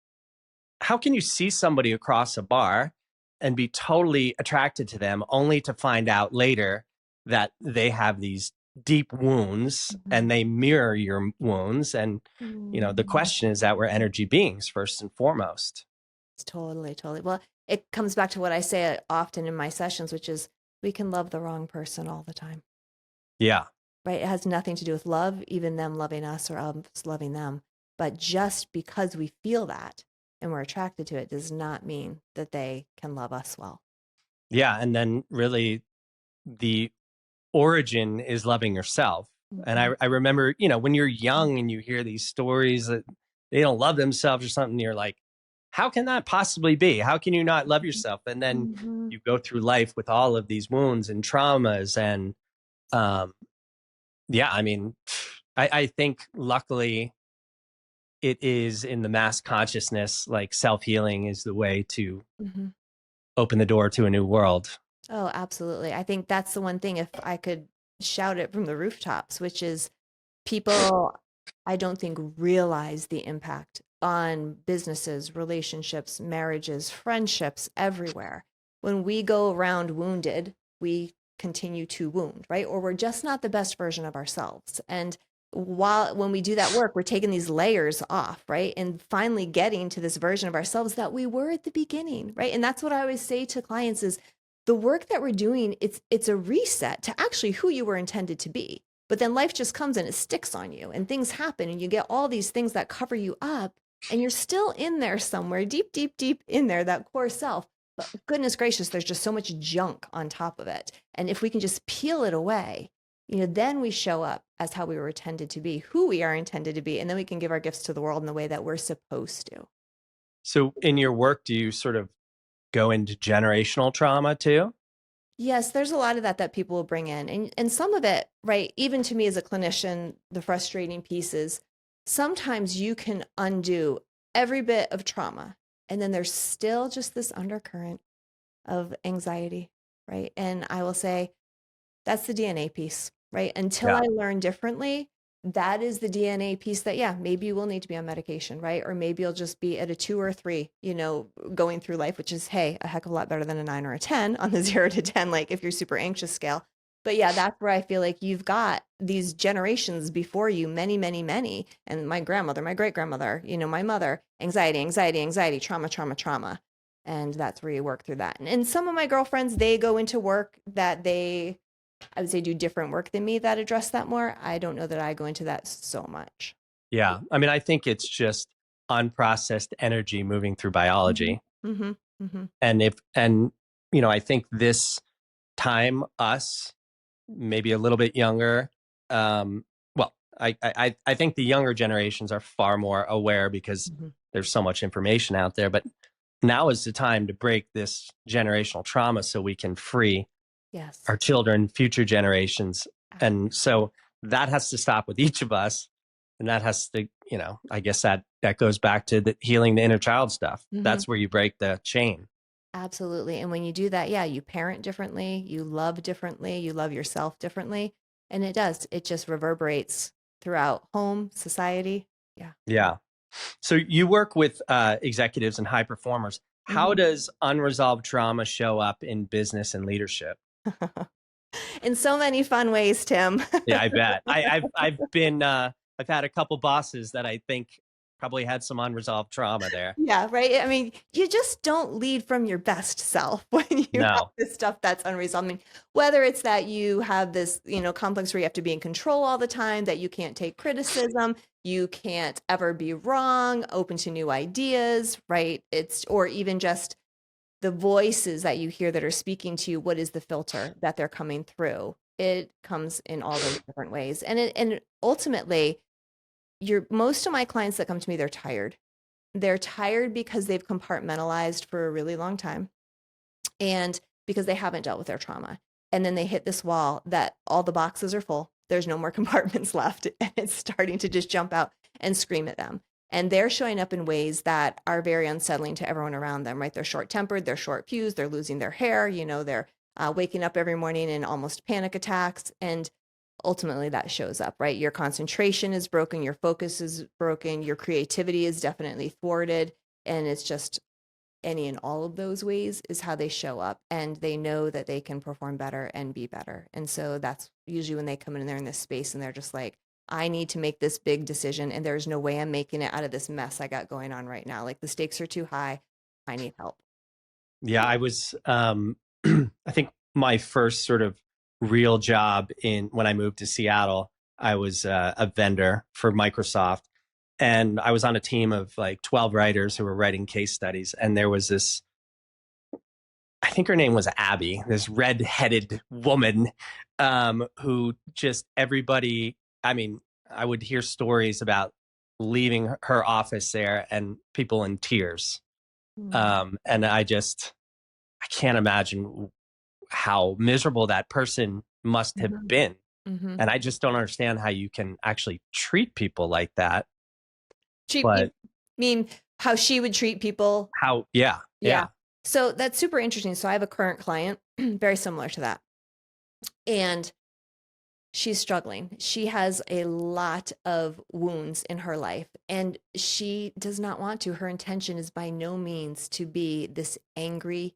you see somebody across a bar and be totally attracted to them, only to find out later that they have these deep wounds and Mhm. they mirror your wounds? And the Mhm. question is that we're energy beings first and foremost. Totally, totally. Well, it comes back to what I say often in my sessions, which is we can love the wrong person all the time, Yeah. right? It has nothing to do with love, even them loving us or us loving them. But just because we feel that and we're attracted to it does not mean that they can love us well. Yeah. And then really the origin is loving yourself. And Mhm. I remember, when you're young and you hear these stories that they don't love themselves or something, you're like, how can that possibly be? How can you not love yourself? And then Mhm. you go through life with all of these wounds and traumas. And um, yeah, I mean, I think luckily it is in the mass consciousness, like self healing is the way to Mhm. open the door to a new world. Oh, absolutely. I think that's the one thing, if I could shout it from the rooftops, which is people, I don't think, realize the impact on businesses, relationships, marriages, friendships, everywhere. When we go around wounded, we continue to wound, right? Or we're just not the best version of ourselves. And when we do that work, we're taking these layers off, right? And finally getting to this version of ourselves that we were at the beginning, right? And that's what I always say to clients is the work that we're doing, it's a reset to actually who you were intended to be. But then life just comes and it sticks on you and things happen and you get all these things that cover you up and you're still in there somewhere, deep, deep, deep in there, that core self. But goodness gracious, there's just so much junk on top of it. And if we can just peel it away, then we show up as how we were intended to be, who we are intended to be, and then we can give our gifts to the world in the way that we're supposed to. So in your work, do you sort of go into generational trauma too? Yes, there's a lot of that people will bring in. And some of it, right, even to me as a clinician, the frustrating piece is sometimes you can undo every bit of trauma and then there's still just this undercurrent of anxiety, right? And I will say that's the DNA piece, right? Until Yeah. I learn differently, that is the DNA piece that, yeah, maybe you will need to be on medication, right? Or maybe you'll just be at a 2 or 3, going through life, which is, hey, a heck of a lot better than a 9 or a 10 on the 0 to 10, like if you're super anxious scale. But yeah, that's where I feel like you've got these generations before you, many, many, many. And my grandmother, my great grandmother, my mother, anxiety, anxiety, anxiety, trauma, trauma, trauma. And that's where you work through that. And some of my girlfriends, they go into work that I would say do different work than me that address that more. I don't know that I go into that so much. Yeah. I mean, I think it's just unprocessed energy moving through Mhm. biology. Mhm. Mhm. And I think this time, us, maybe a little bit younger, well, I think the younger generations are far more aware because Mhm. there's so much information out there. But now is the time to break this generational trauma so we can free Yes. our children, future generations. And so that has to stop with each of us. And that has to, I guess that goes back to the healing the inner child stuff. Mhm. That's where you break the chain. Absolutely. And when you do that, yeah, you parent differently, you love differently, you love yourself differently, and it does. It just reverberates throughout home, society. Yeah. Yeah. So you work with executives and high performers. How Mhm. does unresolved trauma show up in business and leadership? In so many fun ways, Tim. Yeah, I bet. I've had a couple bosses that I think probably had some unresolved trauma there. Yeah, right. I mean, you just don't lead from your best self when you have No. this stuff that's unresolved. I mean, whether it's that you have this, complex where you have to be in control all the time, that you can't take criticism, you can't ever be wrong, open to new ideas, right? Or even just the voices that you hear that are speaking to you, what is the filter that they're coming through? It comes in all those different ways. And ultimately, most of my clients that come to me, they're tired. They're tired because they've compartmentalized for a really long time and because they haven't dealt with their trauma. And then they hit this wall that all the boxes are full. There's no more compartments left. And it's starting to just jump out and scream at them. And they're showing up in ways that are very unsettling to everyone around them, right? They're short tempered, they're short fused, they're losing their hair, they're waking up every morning in almost panic attacks. And ultimately that shows up, right? Your concentration is broken, your focus is broken, your creativity is definitely thwarted. And it's just any and all of those ways is how they show up, and they know that they can perform better and be better. And so that's usually when they come in there in this space and they're just like, I need to make this big decision and there's no way I'm making it out of this mess I got going on right now. Like the stakes are too high. I need help. Yeah, I was, I think my first sort of real job when I moved to Seattle, I was a vendor for Microsoft. And I was on a team of like 12 writers who were writing case studies. And there was this, I think her name was Abby, this red-headed woman who just everybody, I mean, I would hear stories about leaving her office there and people in tears. And I can't imagine how miserable that person must have been. And I just don't understand how you can actually treat people like that. You mean how she would treat people? Yeah. So that's super interesting. So I have a current client very similar to that. And she's struggling. She has a lot of wounds in her life, and she does not want to. Her intention is by no means to be this angry,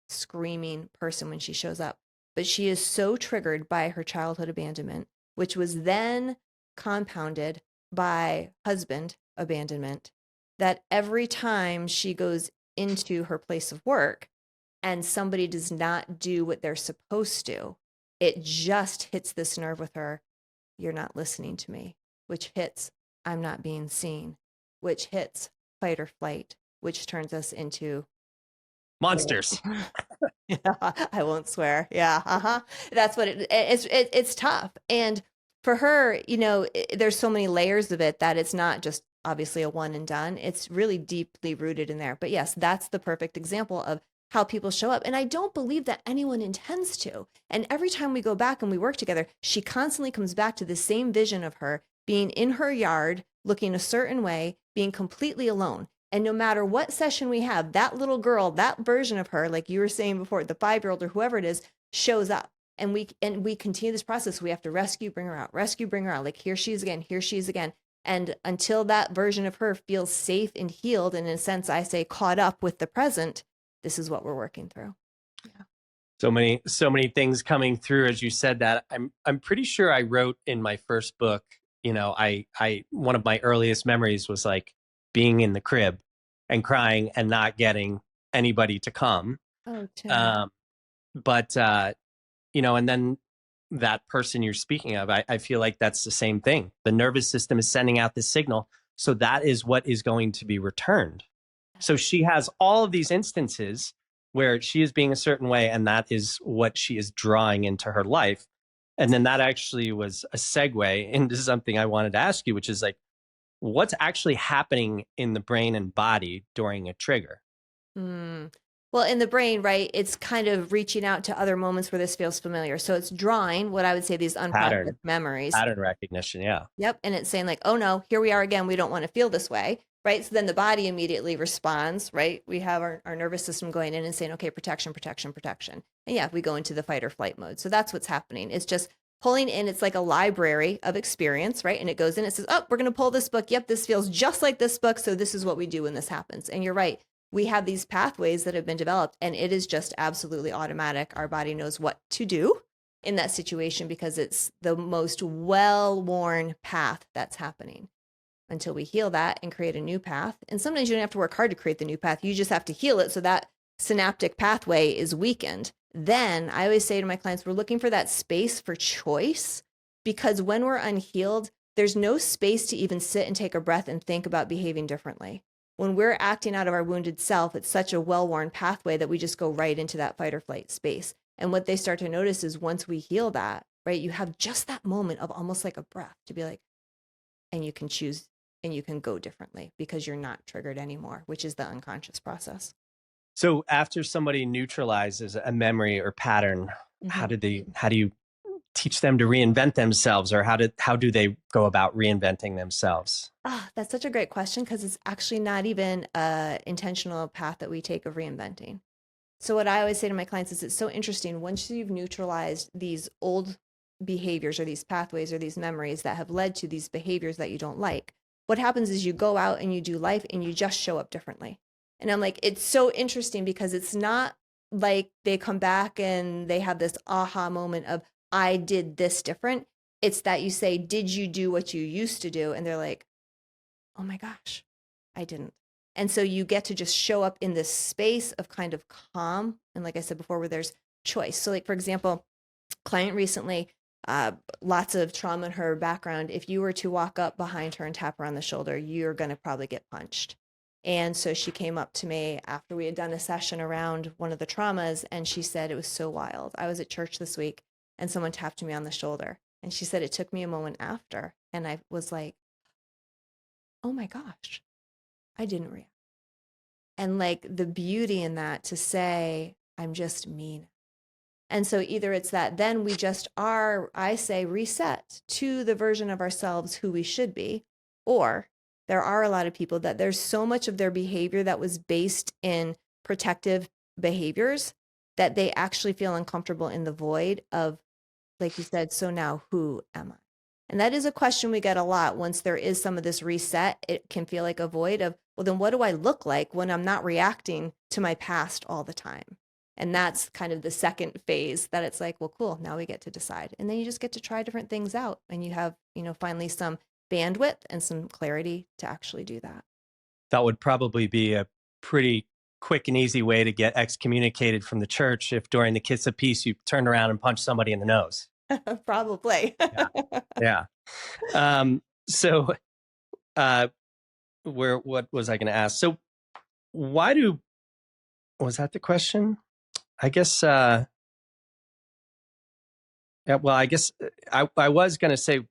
screaming person when she shows up. But she is so triggered by her childhood abandonment, which was then compounded by husband abandonment, that every time she goes into her place of work and somebody does not do what they're supposed to, it just hits this nerve with her. You're not listening to me, which hits, I'm not being seen, which hits fight or flight, which turns us into monsters. Yeah, I won't swear. Yeah. That's what it's tough. And for her, there's so many layers of it that it's not just obviously a one and done. It's really deeply rooted in there. But yes, that's the perfect example of how people show up. And I don't believe that anyone intends to. And every time we go back and we work together, she constantly comes back to the same vision of her being in her yard, looking a certain way, being completely alone. And no matter what session we have, that little girl, that version of her, like you were saying before, the 5-year-old or whoever it is, shows up. And we continue this process. We have to bring her out. Like here she is again, here she is again. And until that version of her feels safe and healed, and in a sense, I say caught up with the present, this is what we're working through. Yeah. So many things coming through as you said that. I'm pretty sure I wrote in my first book, I one of my earliest memories was like being in the crib and crying and not getting anybody to come. Oh, Tim. But and then that person you're speaking of, I feel like that's the same thing. The nervous system is sending out this signal. So that is what is going to be returned. So she has all of these instances where she is being a certain way, and that is what she is drawing into her life. And then that actually was a segue into something I wanted to ask you, which is like, what's actually happening in the brain and body during a trigger? Well, in the brain, right, it's kind of reaching out to other moments where this feels familiar. So it's drawing what I would say these unprocessed memories. Pattern recognition, yeah. Yep. And it's saying like, oh no, here we are again. We don't want to feel this way. Right. So then the body immediately responds, right? We have our nervous system going in and saying, okay, protection, protection, protection. And yeah, we go into the fight or flight mode. So that's what's happening. It's just pulling in. It's like a library of experience, right? And it goes in, it says, oh, we're going to pull this book. Yep. This feels just like this book. So this is what we do when this happens. And you're right. We have these pathways that have been developed, and it is just absolutely automatic. Our body knows what to do in that situation because it's the most well-worn path that's happening. Until we heal that and create a new path. And sometimes you don't have to work hard to create the new path. You just have to heal it so that synaptic pathway is weakened. Then I always say to my clients, we're looking for that space for choice, because when we're unhealed, there's no space to even sit and take a breath and think about behaving differently. when we're acting out of our wounded self, it's such a well-worn pathway that we just go right into that fight or flight space. And what they start to notice is once we heal that, right, you have just that moment of almost like a breath to be like, and you can choose and you can go differently because you're not triggered anymore, which is the unconscious process. So after somebody neutralizes a memory or pattern, Mm-hmm. how do you teach them to reinvent themselves, or how do they go about reinventing themselves? Ah, that's such a great question because it's actually not even a intentional path that we take of reinventing. So what I always say to my clients is it's so interesting once you've neutralized these old behaviors or these pathways or these memories that have led to these behaviors that you don't like. What happens is you go out and you do life and you just show up differently. And I'm like, it's so interesting because it's not like they come back and they have this aha moment of I did this different. It's that you say, did you do what you used to do? And they're like, oh my gosh, I didn't. And so you get to just show up in this space of kind of calm. And like I said before, where there's choice. So, like, for example, client recently, uh, lots of trauma in her background. If you were to walk up behind her and tap her on the shoulder, you're going to probably get punched. And so she came up to me after we had done a session around one of the traumas, and she said, it was so wild. I was at church this week and someone tapped me on the shoulder. And she said, it took me a moment after. And I was like, oh my gosh, I didn't react. And like the beauty in that to say, I'm just mean. And so either it's that then we just are, I say, reset to the version of ourselves who we should be, or there are a lot of people that there's so much of their behavior that was based in protective behaviors that they actually feel uncomfortable in the void of, like you said, so now who am I? And that is a question we get a lot. Once there is some of this reset, it can feel like a void of, well, then what do I look like when I'm not reacting to my past all the time? And that's kind of the second phase that it's like, well, cool, now we get to decide. And then you just get to try different things out and you have, finally some bandwidth and some clarity to actually do that. That would probably be a pretty quick and easy way to get excommunicated from the church if during the kiss of peace you turned around and punched somebody in the nose. Probably. Yeah. Yeah. So what was I going to ask? So why was that the question? I guess, yeah, well, I guess I was going to say,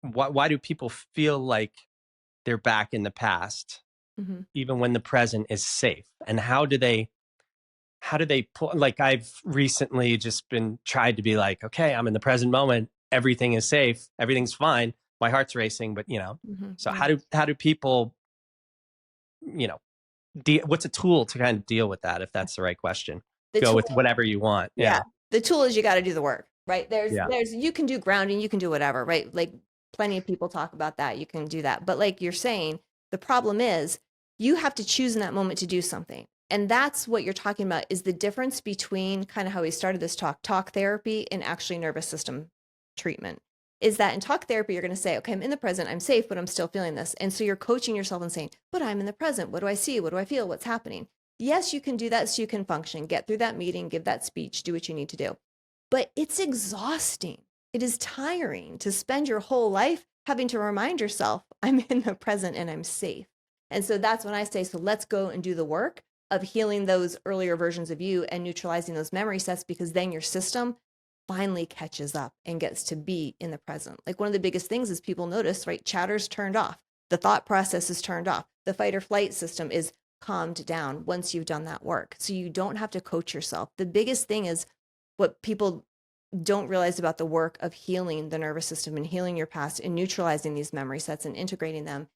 why do people feel like they're back in the past, Mm-hmm. even when the present is safe? And how do they pull, like I've recently just been tried to be like, okay, I'm in the present moment. Everything is safe. Everything's fine. My heart's racing, but Mm-hmm. so Yeah. how do people, you know, what's a tool to kind of deal with that? If that's the right question, The go tool. with whatever you want. Yeah. Yeah. The tool is you got to do the work, right? Yeah. You can do grounding, you can do whatever, right? Like plenty of people talk about that. You can do that. But like you're saying, the problem is you have to choose in that moment to do something. And that's what you're talking about is the difference between kind of how we started this talk therapy and actually nervous system treatment. Is that in talk therapy, you're going to say, okay, I'm in the present, I'm safe, but I'm still feeling this. And so you're coaching yourself and saying, but I'm in the present. What do I see? What do I feel? What's happening? Yes, you can do that so you can function, get through that meeting, give that speech, do what you need to do. But it's exhausting. It is tiring to spend your whole life having to remind yourself, I'm in the present and I'm safe. And so that's when I say, so let's go and do the work of healing those earlier versions of you and neutralizing those memory sets because then your system finally catches up and gets to be in the present. Like one of the biggest things is people notice, right? Chatter's turned off. The thought process is turned off. The fight or flight system is calmed down once you've done that work. So you don't have to coach yourself. The biggest thing is what people don't realize about the work of healing the nervous system and healing your past and neutralizing these memory sets and integrating them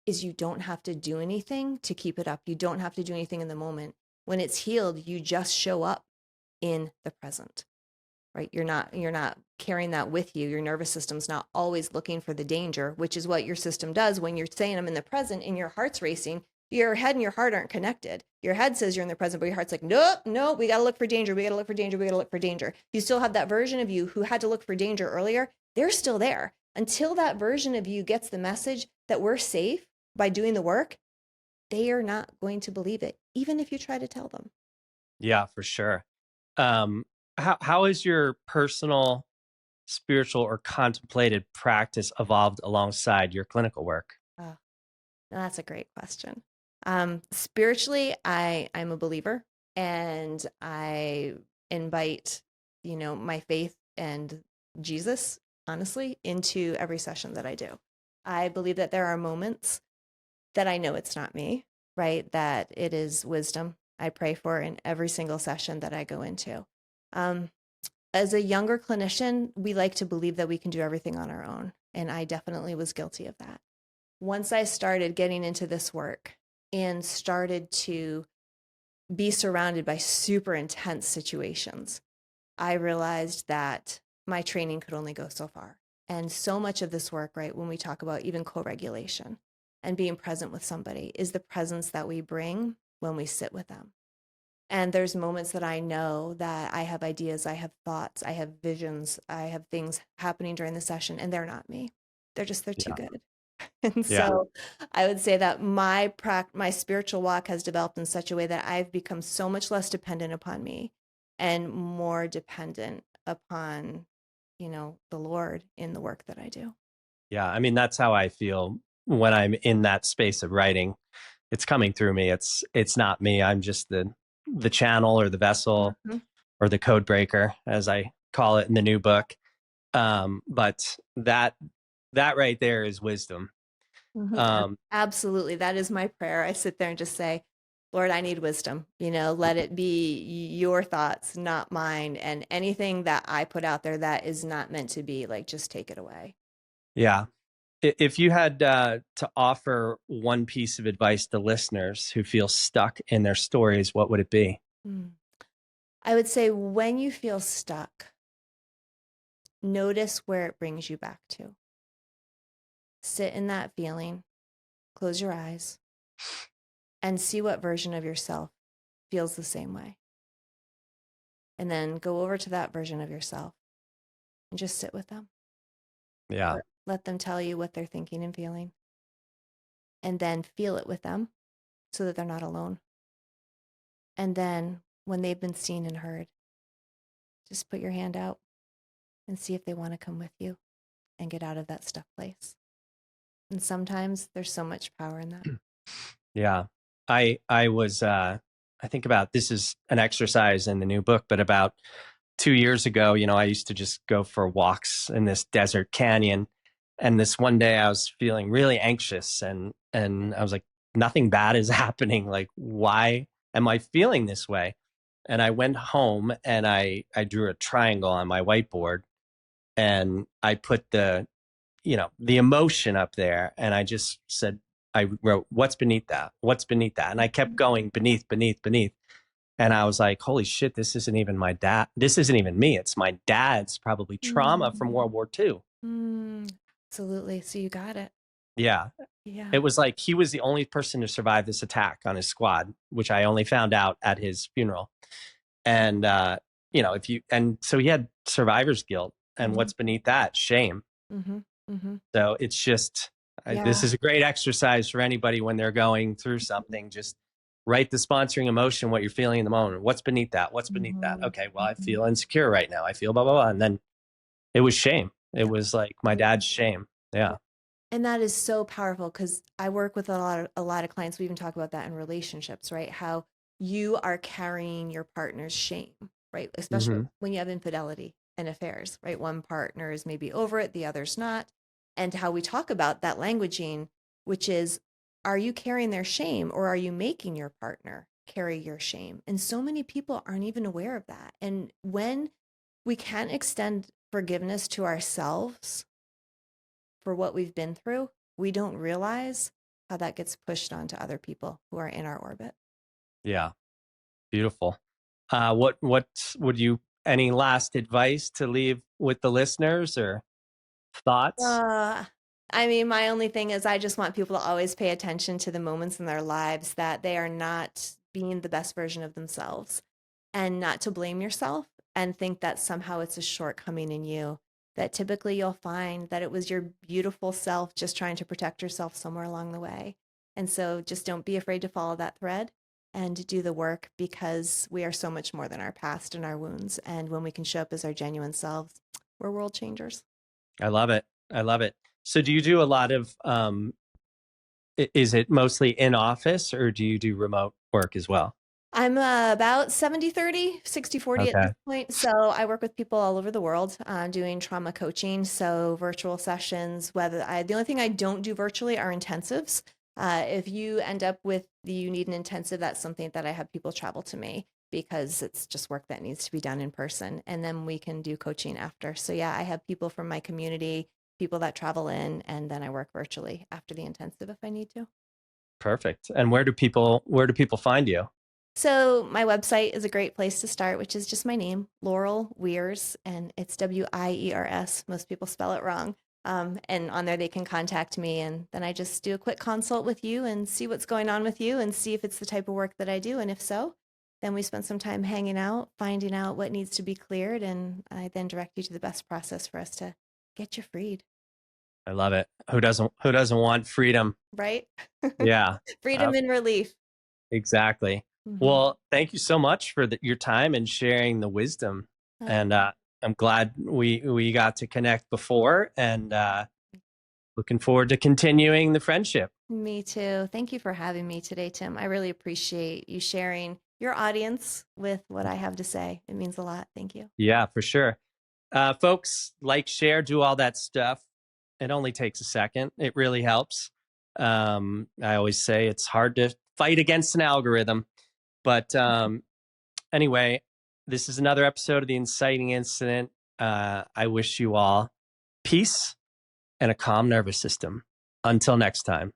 is you don't have to do anything to keep it up. You don't have to do anything in the moment. When it's healed, you just show up in the present. Right? You're not carrying that with you. Your nervous system's not always looking for the danger, which is what your system does when you're saying I'm in the present and your heart's racing. Your head and your heart aren't connected. Your head says you're in the present, but your heart's like, nope, nope, we got to look for danger. We got to look for danger. We got to look for danger. You still have that version of you who had to look for danger earlier. They're still there until that version of you gets the message that we're safe by doing the work. They are not going to believe it, even if you try to tell them. Yeah, for sure. Um, how has your personal, spiritual, or contemplated practice evolved alongside your clinical work? Oh, that's a great question. Spiritually, I'm a believer, and I invite, my faith and Jesus, honestly, into every session that I do. I believe that there are moments that I know it's not me, right? That it is wisdom I pray for in every single session that I go into. Um, as a younger clinician, we like to believe that we can do everything on our own. And I definitely was guilty of that. Once I started getting into this work and started to be surrounded by super intense situations, I realized that my training could only go so far. And so much of this work, right, when we talk about even co regulation and being present with somebody, is the presence that we bring when we sit with them. And there's moments that I know that I have ideas, I have thoughts, I have visions, I have things happening during the session, and they're not me. They're too Yeah. good. And Yeah. so I would say that my spiritual walk has developed in such a way that I've become so much less dependent upon me and more dependent upon, the Lord in the work that I do. Yeah. I mean, that's how I feel when I'm in that space of writing. It's coming through me. It's not me. I'm just the channel or the vessel Mhm. or the code breaker, as I call it in the new book. But that right there is wisdom. Um, Absolutely. That is my prayer. I sit there and just say, Lord, I need wisdom. Let it be your thoughts, not mine. And anything that I put out there that is not meant to be, like, just take it away. yeah. If you had to offer one piece of advice to listeners who feel stuck in their stories, what would it be? Mm. I would say when you feel stuck, notice where it brings you back to. Sit in that feeling, close your eyes, and see what version of yourself feels the same way. And then go over to that version of yourself and just sit with them. Yeah. Let them tell you what they're thinking and feeling, and then feel it with them so that they're not alone. And then when they've been seen and heard, just put your hand out and see if they want to come with you and get out of that stuck place. And sometimes there's so much power in that. Yeah. I was I think about this is an exercise in the new book, but about 2 years ago, I used to just go for walks in this desert canyon. And this one day I was feeling really anxious and I was like, nothing bad is happening. Like, why am I feeling this way? And I went home and I drew a triangle on my whiteboard and I put the emotion up there. And I just said, I wrote, what's beneath that? What's beneath that? And I kept going beneath, beneath, beneath. And I was like, holy shit, this isn't even my dad. This isn't even me. It's my dad's probably trauma from Mm. World War II. Mm, absolutely. So you got it. Yeah. Yeah. It was like he was the only person to survive this attack on his squad, which I only found out at his funeral. And, and so he had survivor's guilt. And Mm-hmm. what's beneath that? Shame. Mm-hmm. Mm-hmm. So it's just, this Yeah. is a great exercise for anybody when they're going through something. Just write the sponsoring emotion, what you're feeling in the moment. What's beneath that? What's beneath that? Mm-hmm. Okay, well, I Mm-hmm. feel insecure right now. I feel blah, blah, blah. And then it was shame. It Yeah. was like my dad's shame. Yeah. And that is so powerful because I work with a lot of clients. We even talk about that in relationships, right? How you are carrying your partner's shame, right? Especially Mm-hmm. when you have infidelity and affairs, right? One partner is maybe over it, the other's not. And how we talk about that languaging, which is, are you carrying their shame or are you making your partner carry your shame? And so many people aren't even aware of that. And when we can't extend forgiveness to ourselves for what we've been through, we don't realize how that gets pushed onto other people who are in our orbit. Yeah. Beautiful. What would you, any last advice to leave with the listeners or thoughts? Uh, I mean, my only thing is I just want people to always pay attention to the moments in their lives that they are not being the best version of themselves and not to blame yourself and think that somehow it's a shortcoming in you. That typically you'll find that it was your beautiful self just trying to protect yourself somewhere along the way. And so just don't be afraid to follow that thread and do the work because we are so much more than our past and our wounds. And when we can show up as our genuine selves, we're world changers. I love it. I love it. So do you do a lot of Is it mostly in office or do you do remote work as well? I'm about 70-30, 60-40 at this Okay. point. So I work with people all over the world doing trauma coaching. So virtual sessions, the only thing I don't do virtually are intensives. If you end up with you need an intensive, that's something that I have people travel to me because it's just work that needs to be done in person. And then we can do coaching after. So yeah, I have people from my community, people that travel in, and then I work virtually after the intensive if I need to. Perfect. And where do people find you? So my website is a great place to start, which is just my name, Laurel Wiers, and it's Wiers. Most people spell it wrong. And on there they can contact me, and then I just do a quick consult with you and see what's going on with you and see if it's the type of work that I do. And if so, then we spend some time hanging out, finding out what needs to be cleared, and I then direct you to the best process for us to get you freed, I love it. Who doesn't want freedom? right? Yeah. Freedom and relief. Exactly. Hmm. Well, thank you so much for your time and sharing the wisdom. Oh, And I'm glad we got to connect before, and looking forward to continuing the friendship. me too. Thank you for having me today, Tim. I really appreciate you sharing your audience with what I have to say. It means a lot. Thank you. Yeah, for sure. Folks, like, share, do all that stuff. It only takes a second. It really helps. I always say it's hard to fight against an algorithm. But anyway, this is another episode of the Inciting Incident. I wish you all peace and a calm nervous system. Until next time.